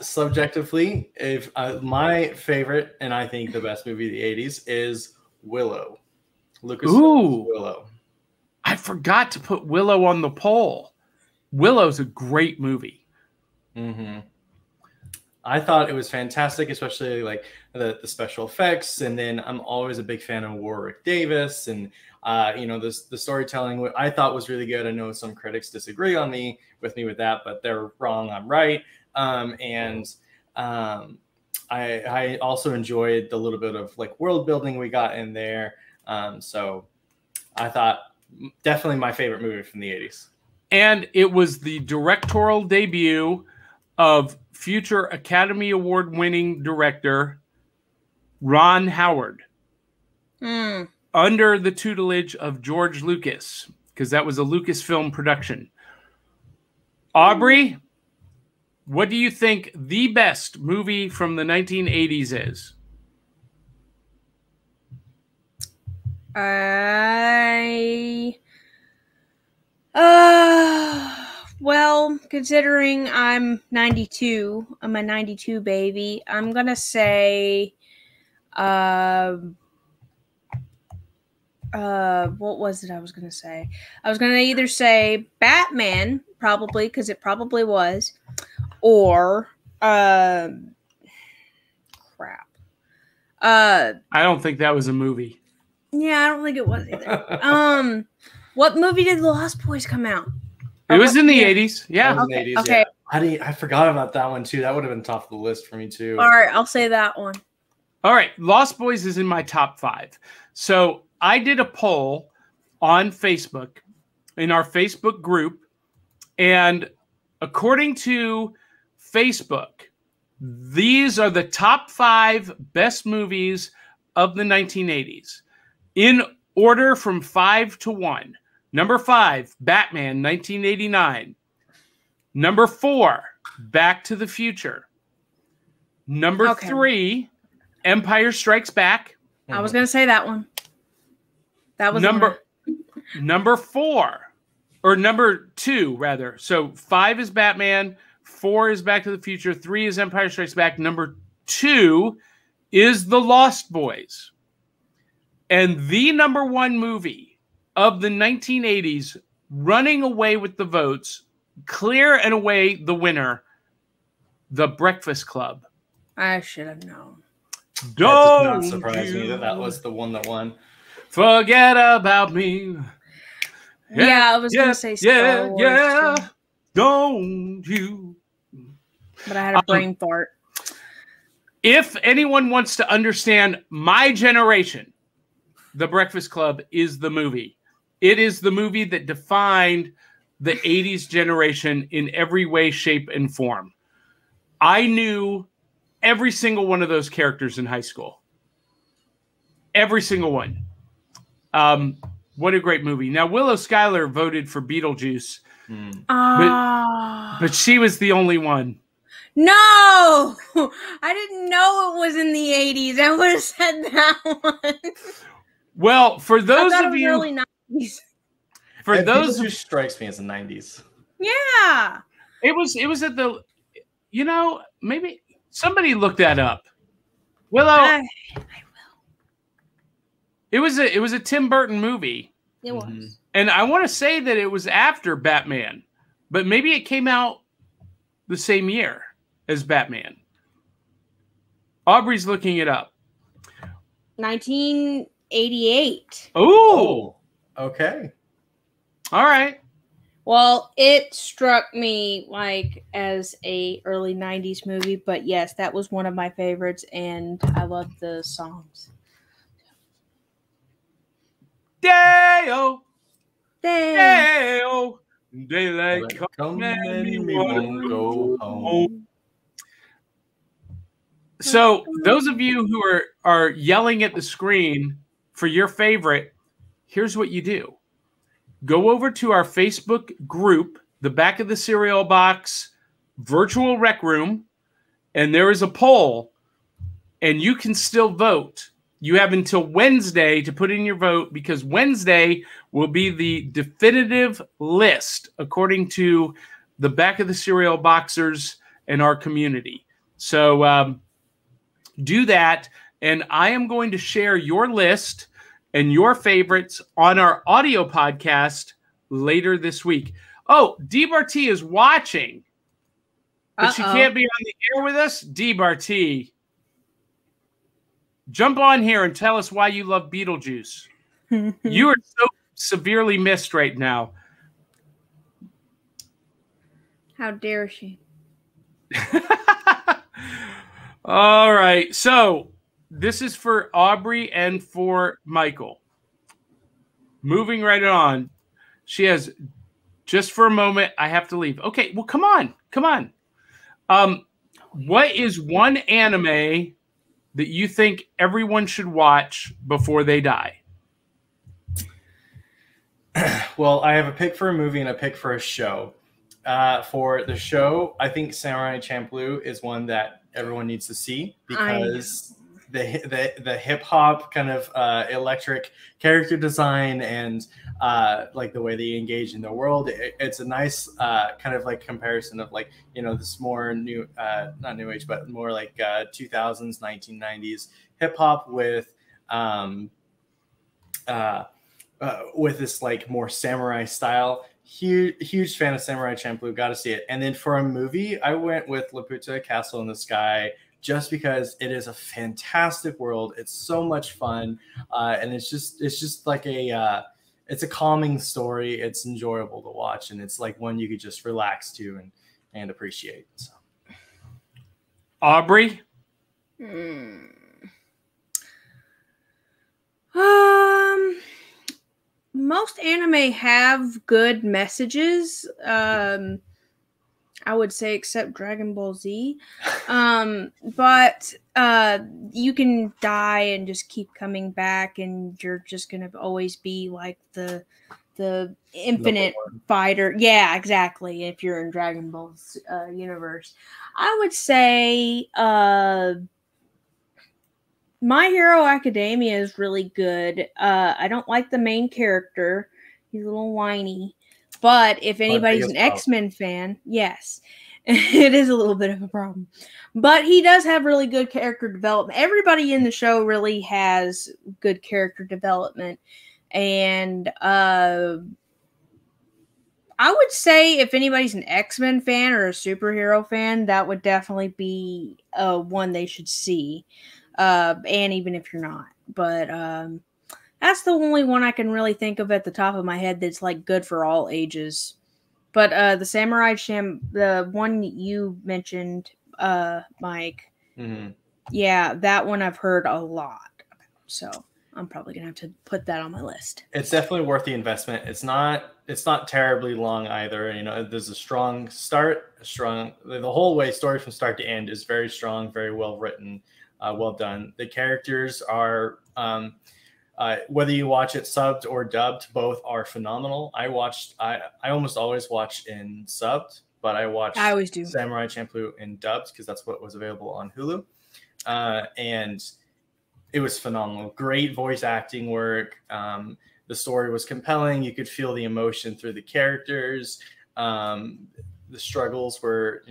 Subjectively, if my favorite, and I think the best movie of the 80s is Willow. Lucas Willow. I forgot to put Willow on the poll. Willow's a great movie. Mm-hmm. I thought it was fantastic, especially like the special effects. And then I'm always a big fan of Warwick Davis, and the storytelling I thought was really good. I know some critics disagree with me with that, but they're wrong. I'm right. I also enjoyed the little bit of like world building we got in there. So I thought definitely my favorite movie from the 80s. And it was the directorial debut of future Academy Award winning director Ron Howard under the tutelage of George Lucas, because that was a Lucasfilm production. Aubrey, what do you think the best movie from the 1980s is? Well, considering I'm 92, I'm a 92 baby, I'm going to say, what was it I was going to say? I was going to either say Batman, probably, because it probably was, or Uh, I don't think that was a movie. yeah, I don't think it was either. What movie did The Lost Boys come out? It was in the year? 80s. Yeah. That was in the 80s, Okay. Yeah. I forgot about that one too. That would have been top of the list for me too. All right, I'll say that one. All right. Lost Boys is in my top 5. So I did a poll on Facebook, in our Facebook group. And according to Facebook, these are the top 5 best movies of the 1980s in order from 5 to 1. Number 5, Batman, 1989. Number 4, Back to the Future. Number 3, Empire Strikes Back. I was going to say that one. That was number 4, or number 2, rather. So 5 is Batman, 4 is Back to the Future, 3 is Empire Strikes Back. Number 2 is The Lost Boys. And the number 1 movie of the 1980s, running away with the votes, clear and away the winner, The Breakfast Club. I should have known. That does not surprise me that was the one that won. Forget about me. Yeah, I was going to say Star Wars. Yeah, don't you? But I had a brain fart. If anyone wants to understand my generation, The Breakfast Club is the movie. It is the movie that defined the 80s generation in every way, shape, and form. I knew every single one of those characters in high school. Every single one. What a great movie. Now, Willow Schuyler voted for Beetlejuice, but she was the only one. No! I didn't know it was in the 80s. I would have said that one. Well, for those I thought of it was you... early 90s. For those who strikes me as the 90s. Yeah. It was at the... You know, maybe... Somebody look that up. Willow... I will. It was a Tim Burton movie. It was. And I want to say that it was after Batman, but maybe it came out the same year as Batman. Aubrey's looking it up. 1988. Oh, okay. All right. Well, it struck me like as a early 90s movie, but yes, that was one of my favorites, and I loved the songs. Day-o, Dang. day-o, daylight come and we won't go home. So those of you who are yelling at the screen for your favorite, here's what you do. Go over to our Facebook group, the Back of the Cereal Box Virtual Rec Room, and there is a poll, and you can still vote. You have until Wednesday to put in your vote, because Wednesday will be the definitive list according to the Back of the Cereal Boxers and our community. So do that, and I am going to share your list and your favorites on our audio podcast later this week. Oh, DBRT is watching, but she can't be on the air with us. DBRT, jump on here and tell us why you love Beetlejuice. You are so severely missed right now. How dare she? All right. So this is for Aubrey and for Michael. Moving right on. She has, just for a moment, I have to leave. Okay. Well, come on. Come on. What is one anime that you think everyone should watch before they die? Well, I have a pick for a movie and a pick for a show. For the show, I think Samurai Champloo is one that everyone needs to see, because the hip hop kind of electric character design and like the way they engage in the world, it's a nice kind of like comparison of like, you know, this more new, not new age, but more like 2000s, 1990s hip hop with this like more samurai style. Huge fan of Samurai Champloo. Got to see it. And then for a movie, I went with Laputa, Castle in the Sky just because it is a fantastic world. It's so much fun, and it's just like it's a calming story. It's enjoyable to watch, and it's like one you could just relax to and appreciate. So. Aubrey? Most anime have good messages. I would say except Dragon Ball Z. But you can die and just keep coming back, and you're just gonna always be like the infinite fighter. Yeah, exactly. If you're in Dragon Ball's universe, I would say My Hero Academia is really good. I don't like the main character. He's a little whiny. But if anybody's an X-Men fan, yes, it is a little bit of a problem. But he does have really good character development. Everybody in the show really has good character development. And I would say if anybody's an X-Men fan or a superhero fan, that would definitely be one they should see. And even if you're not. But that's the only one I can really think of at the top of my head that's like good for all ages. But the the one you mentioned, Mike, yeah, that one I've heard a lot about. So I'm probably gonna have to put that on my list. It's definitely worth the investment. It's not terribly long either. You know, there's a strong start, the whole way story from start to end is very strong, very well written, well done. The characters are whether you watch it subbed or dubbed, both are phenomenal. I almost always watch in subbed, but I always do Samurai Champloo in dubbed because that's what was available on Hulu. And it was phenomenal. Great voice acting work. The story was compelling. You could feel the emotion through the characters. The struggles were,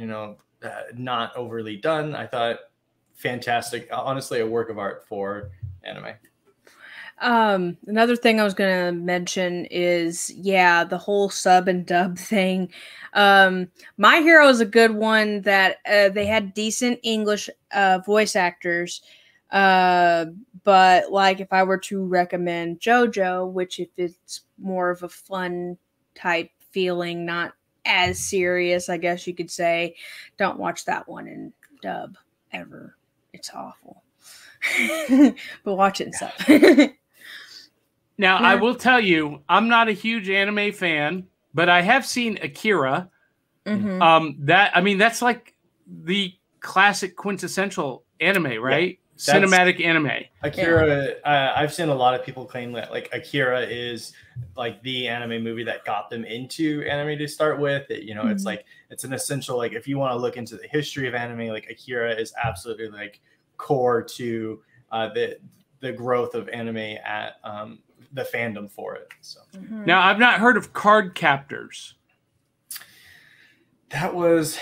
not overly done. I thought fantastic. Honestly, a work of art for anime. Another thing I was going to mention is, the whole sub and dub thing. My Hero is a good one that they had decent English voice actors. But like if I were to recommend JoJo, which if it's more of a fun type feeling, not as serious, I guess you could say, don't watch that one in dub ever. It's awful. But watch it in sub. Now, I will tell you, I'm not a huge anime fan, but I have seen Akira. That's like the classic quintessential anime, right? Yeah, cinematic anime. Akira, I've seen a lot of people claim that like Akira is like the anime movie that got them into anime to start with. It's like it's an essential, like if you want to look into the history of anime, like Akira is absolutely like core to the growth of anime at the fandom for it. So now I've not heard of Card Captors. That was,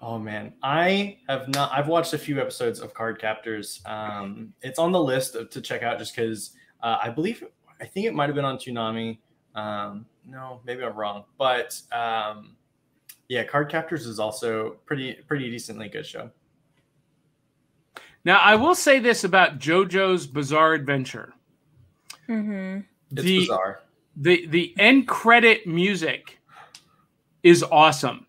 oh man, I've watched a few episodes of Card Captors. It's on the list to check out just because I think it might have been on Toonami. No, maybe I'm wrong, but Card Captors is also pretty decently good show. Now I will say this about JoJo's Bizarre Adventure. It's bizarre. The end credit music is awesome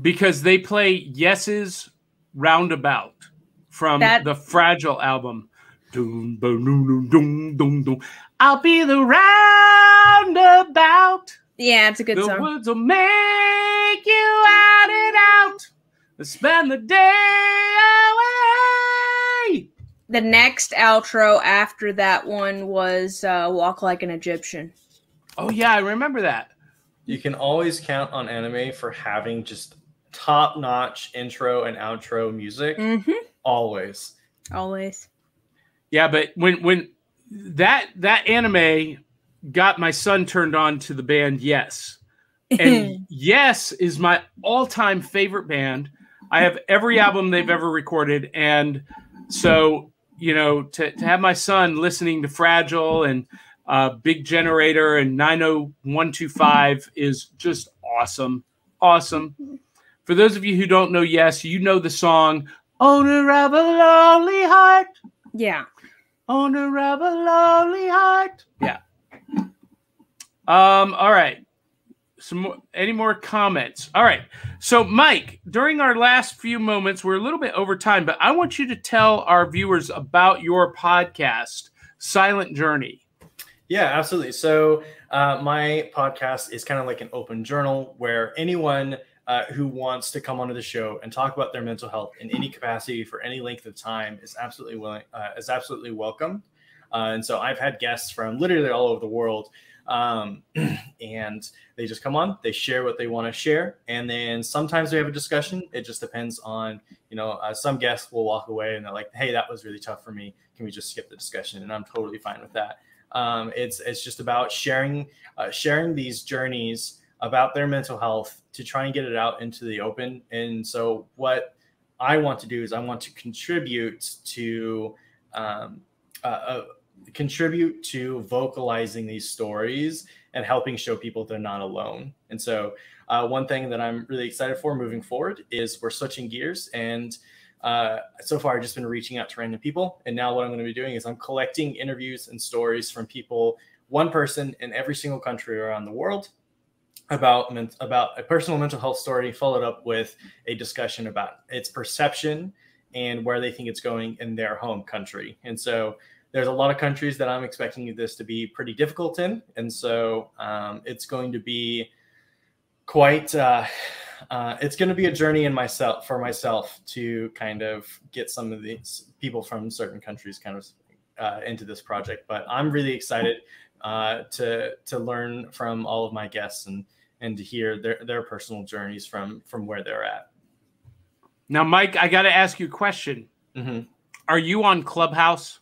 because they play Yes's Roundabout from the Fragile album. I'll be the roundabout. Yeah, it's a good song. The woods will make you out and out. Spend the day away. The next outro after that one was Walk Like an Egyptian. Oh, yeah, I remember that. You can always count on anime for having just top-notch intro and outro music. Always. Yeah, but when that anime got my son turned on to the band Yes. And Yes is my all-time favorite band. I have every album they've ever recorded. And so, to have my son listening to Fragile and Big Generator and 90125 is just awesome. Awesome. For those of you who don't know Yes, you know the song Owner of a lonely heart. Yeah. Owner of a lonely heart. Yeah. All right. Any more comments? All right. So, Mike, during our last few moments, we're a little bit over time, but I want you to tell our viewers about your podcast, Silent Journey. Yeah, absolutely. So my podcast is kind of like an open journal where anyone who wants to come onto the show and talk about their mental health in any capacity for any length of time is absolutely welcome. And so I've had guests from literally all over the world. And they just come on, they share what they want to share. And then sometimes we have a discussion. It just depends on, some guests will walk away and they're like, hey, that was really tough for me. Can we just skip the discussion? And I'm totally fine with that. It's just about sharing these journeys about their mental health to try and get it out into the open. And so what I want to do is I want to contribute to vocalizing these stories and helping show people they're not alone. And so one thing that I'm really excited for moving forward is we're switching gears. And so far I've just been reaching out to random people. And now what I'm going to be doing is I'm collecting interviews and stories from people, one person in every single country around the world about a personal mental health story, followed up with a discussion about its perception and where they think it's going in their home country. And so there's a lot of countries that I'm expecting this to be pretty difficult in. And so it's going to be quite, it's going to be a journey for myself to kind of get some of these people from certain countries kind of into this project. But I'm really excited to learn from all of my guests and to hear their personal journeys from where they're at. Now, Mike, I got to ask you a question. Mm-hmm. Are you on Clubhouse?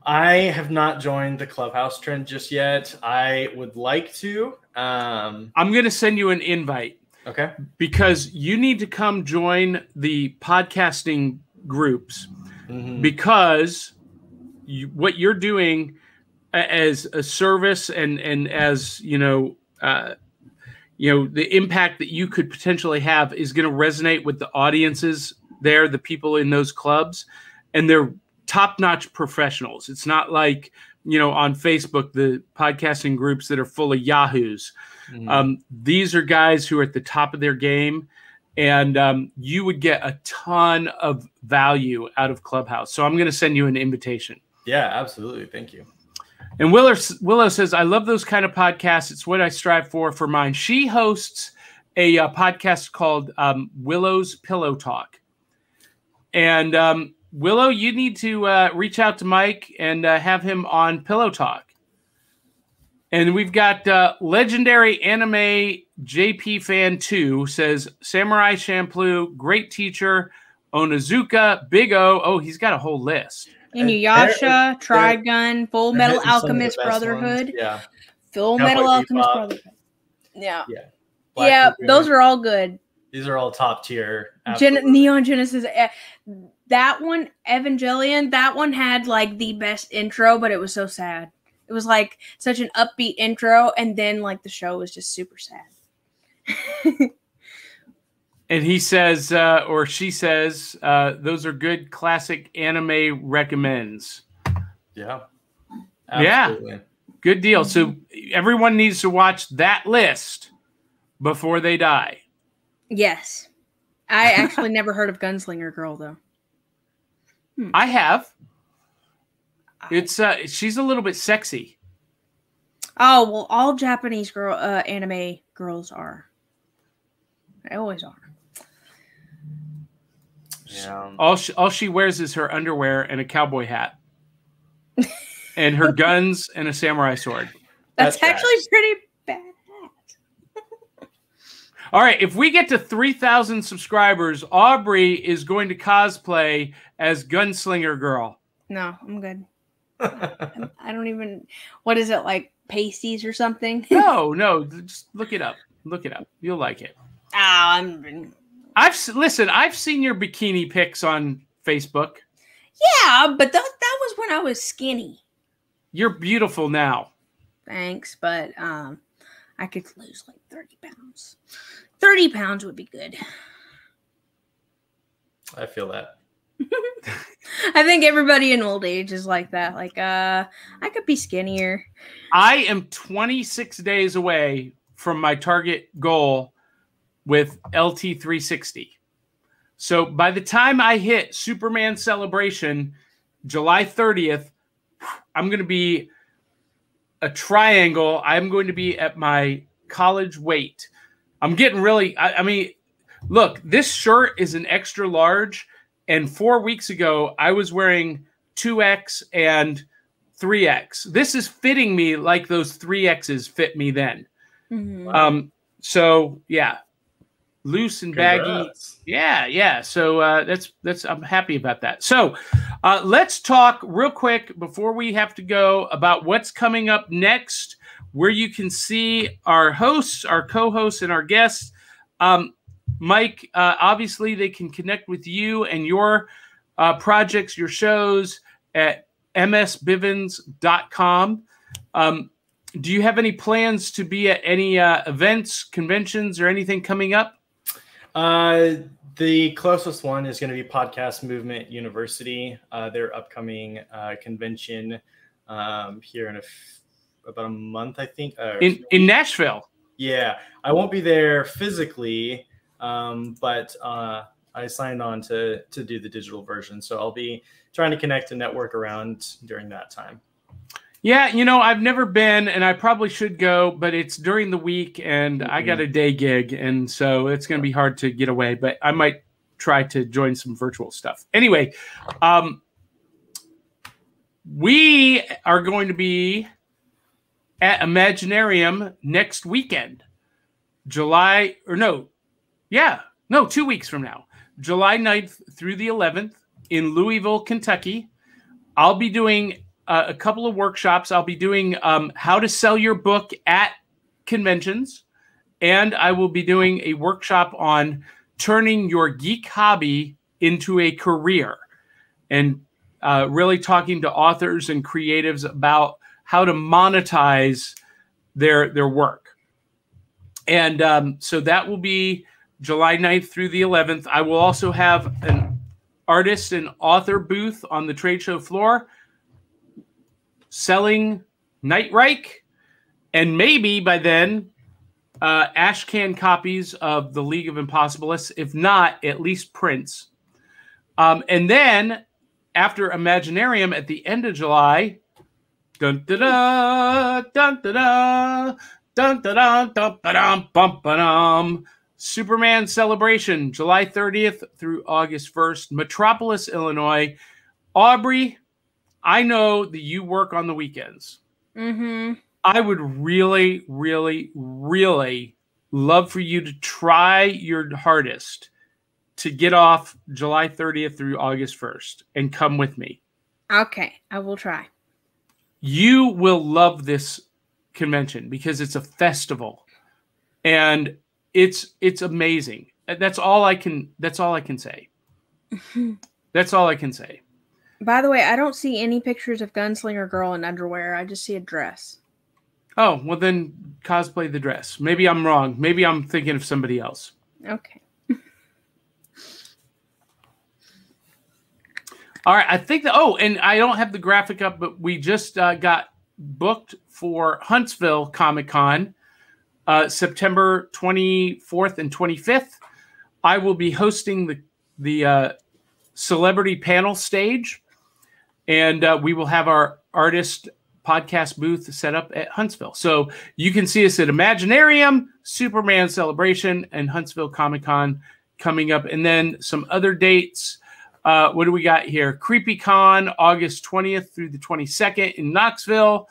I have not joined the Clubhouse trend just yet. I would like to. I'm going to send you an invite. Okay. Because you need to come join the podcasting groups, because what you're doing as a service and as, the impact that you could potentially have is going to resonate with the audiences there, the people in those clubs, and they're top-notch professionals. It's not like, on Facebook, the podcasting groups that are full of yahoos. These are guys who are at the top of their game, and you would get a ton of value out of Clubhouse. So I'm going to send you an invitation. Yeah, absolutely. Thank you. And Willow says, I love those kind of podcasts. It's what I strive for mine. She hosts a podcast called Willow's Pillow Talk. And Willow, you need to reach out to Mike and have him on Pillow Talk. And we've got legendary anime JP Fan 2 says, Samurai Champloo, great teacher, Onizuka, Big O. Oh, he's got a whole list. Inuyasha, Trigun, Full Metal Alchemist Brotherhood. Yeah. Full Metal Alchemist Brotherhood. Yeah. Yeah, those are all good. These are all top tier. Neon Genesis. That one, Evangelion, that one had like the best intro, but it was so sad. It was like such an upbeat intro, and then like the show was just super sad. And he says, or she says, those are good classic anime recommends. Yeah. Absolutely. Yeah. Good deal. So everyone needs to watch that list before they die. Yes. I actually never heard of Gunslinger Girl, though. I have. It's she's a little bit sexy. Oh, well, all Japanese anime girls are. They always are. Yeah. All she wears is her underwear and a cowboy hat. And her guns and a samurai sword. That's actually pretty bad. All right, if we get to 3,000 subscribers, Aubrey is going to cosplay as Gunslinger Girl. No, I'm good. I don't even... What is it, like pasties or something? No, just look it up. Look it up. You'll like it. I've seen your bikini pics on Facebook. Yeah, but that was when I was skinny. You're beautiful now. Thanks, but I could lose like 30 pounds. 30 pounds would be good. I feel that. I think everybody in old age is like that. Like, I could be skinnier. I am 26 days away from my target goal with LT 360. So by the time I hit Superman Celebration, July 30th, I'm going to be a triangle. I'm going to be at my college weight. I'm getting really, I mean, look, this shirt is an extra large. And 4 weeks ago, I was wearing 2X and 3X. This is fitting me like those 3Xs fit me then. Mm-hmm. So yeah, loose and baggy. Congrats. Yeah. So that's I'm happy about that. So let's talk real quick before we have to go about what's coming up next, where you can see our hosts, our co-hosts, and our guests. Mike, obviously they can connect with you and your projects, your shows at msbivens.com. Do you have any plans to be at any events, conventions, or anything coming up? The closest one is going to be Podcast Movement University. Their upcoming convention here in about a month, I think. In Nashville. Yeah, I won't be there physically, but I signed on to do the digital version. So I'll be trying to connect and network around during that time. Yeah, I've never been, and I probably should go, but it's during the week, and I got a day gig, and so it's going to be hard to get away, but I might try to join some virtual stuff. Anyway, we are going to be at Imaginarium next weekend, 2 weeks from now, July 9th through the 11th in Louisville, Kentucky. I'll be doing a couple of workshops. I'll be doing how to sell your book at conventions, and I will be doing a workshop on turning your geek hobby into a career, and really talking to authors and creatives about how to monetize their work. And so that will be July 9th through the 11th. I will also have an artist and author booth on the trade show floor selling Nightreich, and maybe by then ashcan copies of the League of Impossibilists, if not at least prints. And then after Imaginarium at the end of July, dun da da dun da da dun da da dun ba dum bum ba dum, Superman Celebration, July 30th through August 1st, Metropolis, Illinois. Aubrey, I know that you work on the weekends. Mm-hmm. I would really, really, really love for you to try your hardest to get off July 30th through August 1st and come with me. Okay, I will try. You will love this convention because it's a festival and it's amazing. That's all I can say. That's all I can say. By the way, I don't see any pictures of Gunslinger Girl in underwear. I just see a dress. Oh, well then cosplay the dress. Maybe I'm wrong. Maybe I'm thinking of somebody else. Okay. All right. I think that, and I don't have the graphic up, but we just got booked for Huntsville Comic Con, September 24th and 25th. I will be hosting the celebrity panel stage, and we will have our artist podcast booth set up at Huntsville. So you can see us at Imaginarium, Superman Celebration, and Huntsville Comic Con coming up. And then some other dates. What do we got here? Creepy Con, August 20th through the 22nd in Knoxville.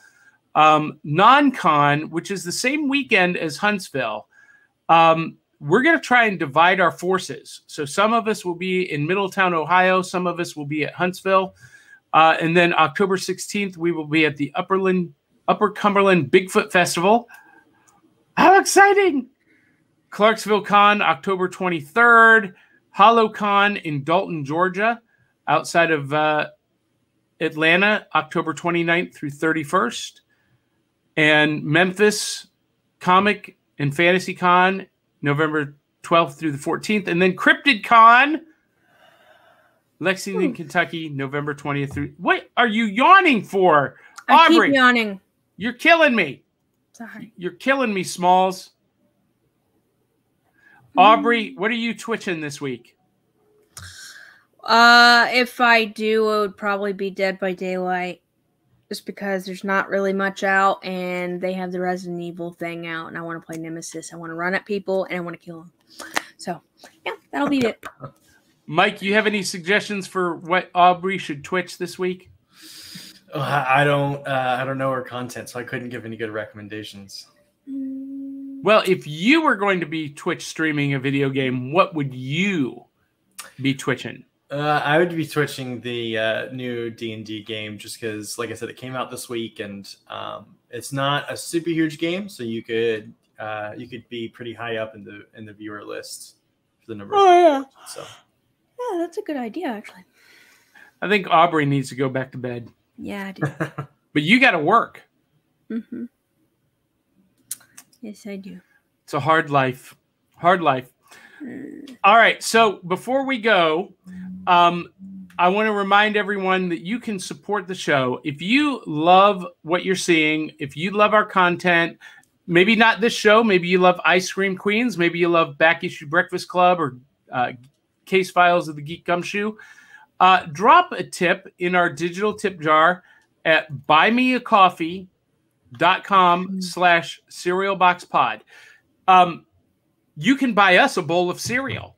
Non-Con, which is the same weekend as Huntsville. We're going to try and divide our forces. So some of us will be in Middletown, Ohio. Some of us will be at Huntsville. And then October 16th, we will be at the Upper Cumberland Bigfoot Festival. How exciting! Clarksville Con, October 23rd. HoloCon in Dalton, Georgia, outside of Atlanta, October 29th through 31st. And Memphis Comic and Fantasy Con, November 12th through the 14th. And then Cryptid Con Lexington, Kentucky, November 20th through. What are you yawning for? I Aubrey, keep yawning. you're killing me. Sorry. You're killing me, Smalls. Aubrey, what are you twitching this week? If I do, it would probably be Dead by Daylight. Just because there's not really much out, and they have the Resident Evil thing out, and I want to play Nemesis. I want to run at people, and I want to kill them. So, yeah, that'll be it. Mike, you have any suggestions for what Aubrey should twitch this week? I don't know her content, so I couldn't give any good recommendations. Well, if you were going to be Twitch streaming a video game, what would you be twitching? I would be twitching the new D&D game just because, like I said, it came out this week, and it's not a super huge game, so you could be pretty high up in the viewer list for the number. So yeah, that's a good idea, actually. I think Aubrey needs to go back to bed. Yeah, I do. But you got to work. Mm-hmm. Yes, I do. It's a hard life. Hard life. All right. So before we go, I want to remind everyone that you can support the show. If you love what you're seeing, if you love our content, maybe not this show, maybe you love Ice Cream Queens, maybe you love Back Issue Breakfast Club or Case Files of the Geek Gumshoe, drop a tip in our digital tip jar at buymeacoffee.com/cerealboxpod. You can buy us a bowl of cereal.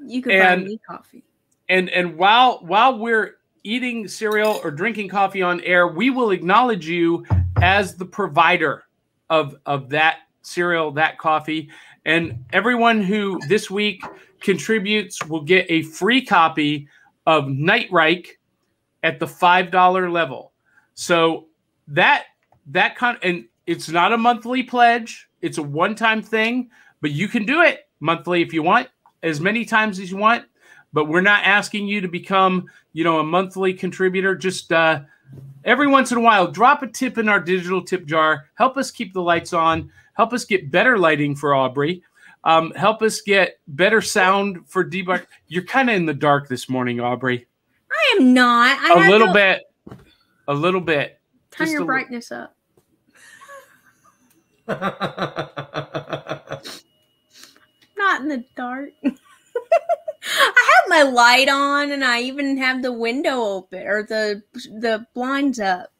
You can buy me coffee. And while we're eating cereal or drinking coffee on air, we will acknowledge you as the provider of that cereal, that coffee. And everyone who this week contributes will get a free copy of Nightrike at the $5 level. So and it's not a monthly pledge. It's a one-time thing, but you can do it monthly if you want, as many times as you want. But we're not asking you to become, a monthly contributor. Just every once in a while, drop a tip in our digital tip jar. Help us keep the lights on. Help us get better lighting for Aubrey. Help us get better sound for debug. You're kind of in the dark this morning, Aubrey. I am not. A little bit. Turn your brightness up. Not in the dark. I have my light on, and I even have the window open or the blinds up.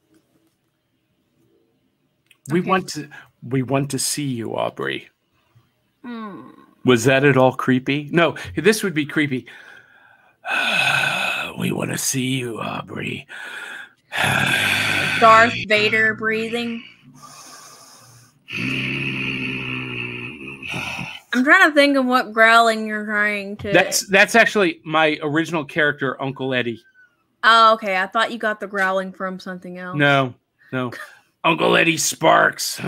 We want to see you, Aubrey. Was that at all creepy? No, this would be creepy. We want to see you, Aubrey. Darth Vader breathing. I'm trying to think of what growling you're trying to. That's actually my original character, Uncle Eddie. Oh, okay. I thought you got the growling from something else. No. Uncle Eddie Sparks.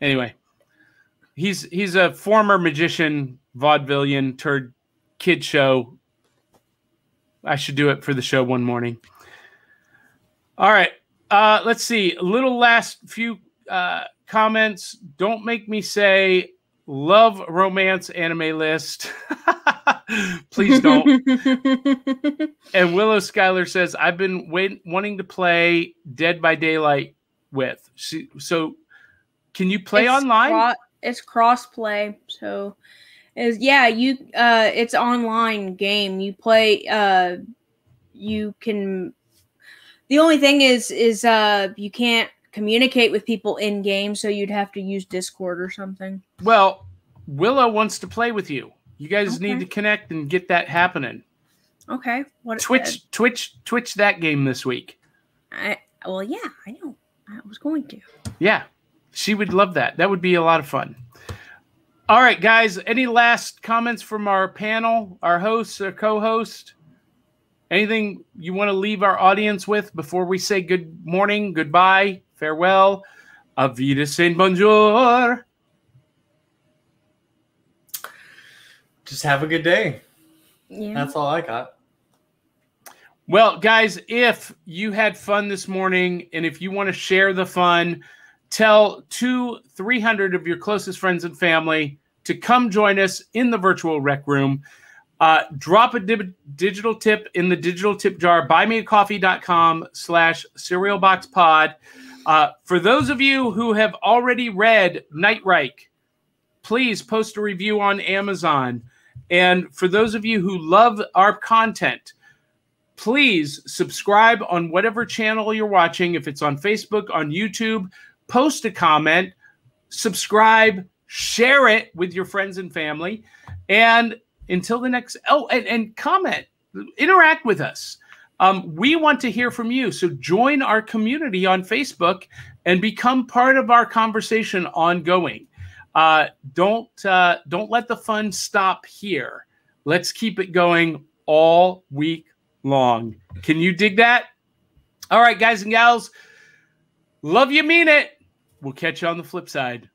Anyway, he's a former magician, vaudevillian, turned kid show. I should do it for the show one morning. All right. Let's see. A little last few comments. Don't make me say love romance anime list. Please don't. And Willow Schuyler says, I've been wanting to play Dead by Daylight with. So can you play online? It's cross-play. So it's online game. You play you can. The only thing is you can't communicate with people in game, so you'd have to use Discord or something. Well, Willow wants to play with you. You guys need to connect and get that happening. Okay. Twitch that game this week. Yeah, I know. I was going to. Yeah. She would love that. That would be a lot of fun. All right, guys. Any last comments from our panel, our hosts, our co-host? Anything you want to leave our audience with before we say good morning, goodbye, farewell, auf Wiedersehen, bonjour? Just have a good day. Yeah. That's all I got. Well, guys, if you had fun this morning and if you want to share the fun, tell 200-300 of your closest friends and family to come join us in the virtual rec room. Drop a digital tip in the digital tip jar. buymeacoffee.com/cerealboxpod. For those of you who have already read Nightreich, please post a review on Amazon. And for those of you who love our content, please subscribe on whatever channel you're watching. If it's on Facebook, on YouTube, post a comment, subscribe, share it with your friends and family. And until the next, and comment, interact with us. We want to hear from you. So join our community on Facebook and become part of our conversation ongoing. Don't let the fun stop here. Let's keep it going all week long. Can you dig that? All right, guys and gals, love you, mean it. We'll catch you on the flip side.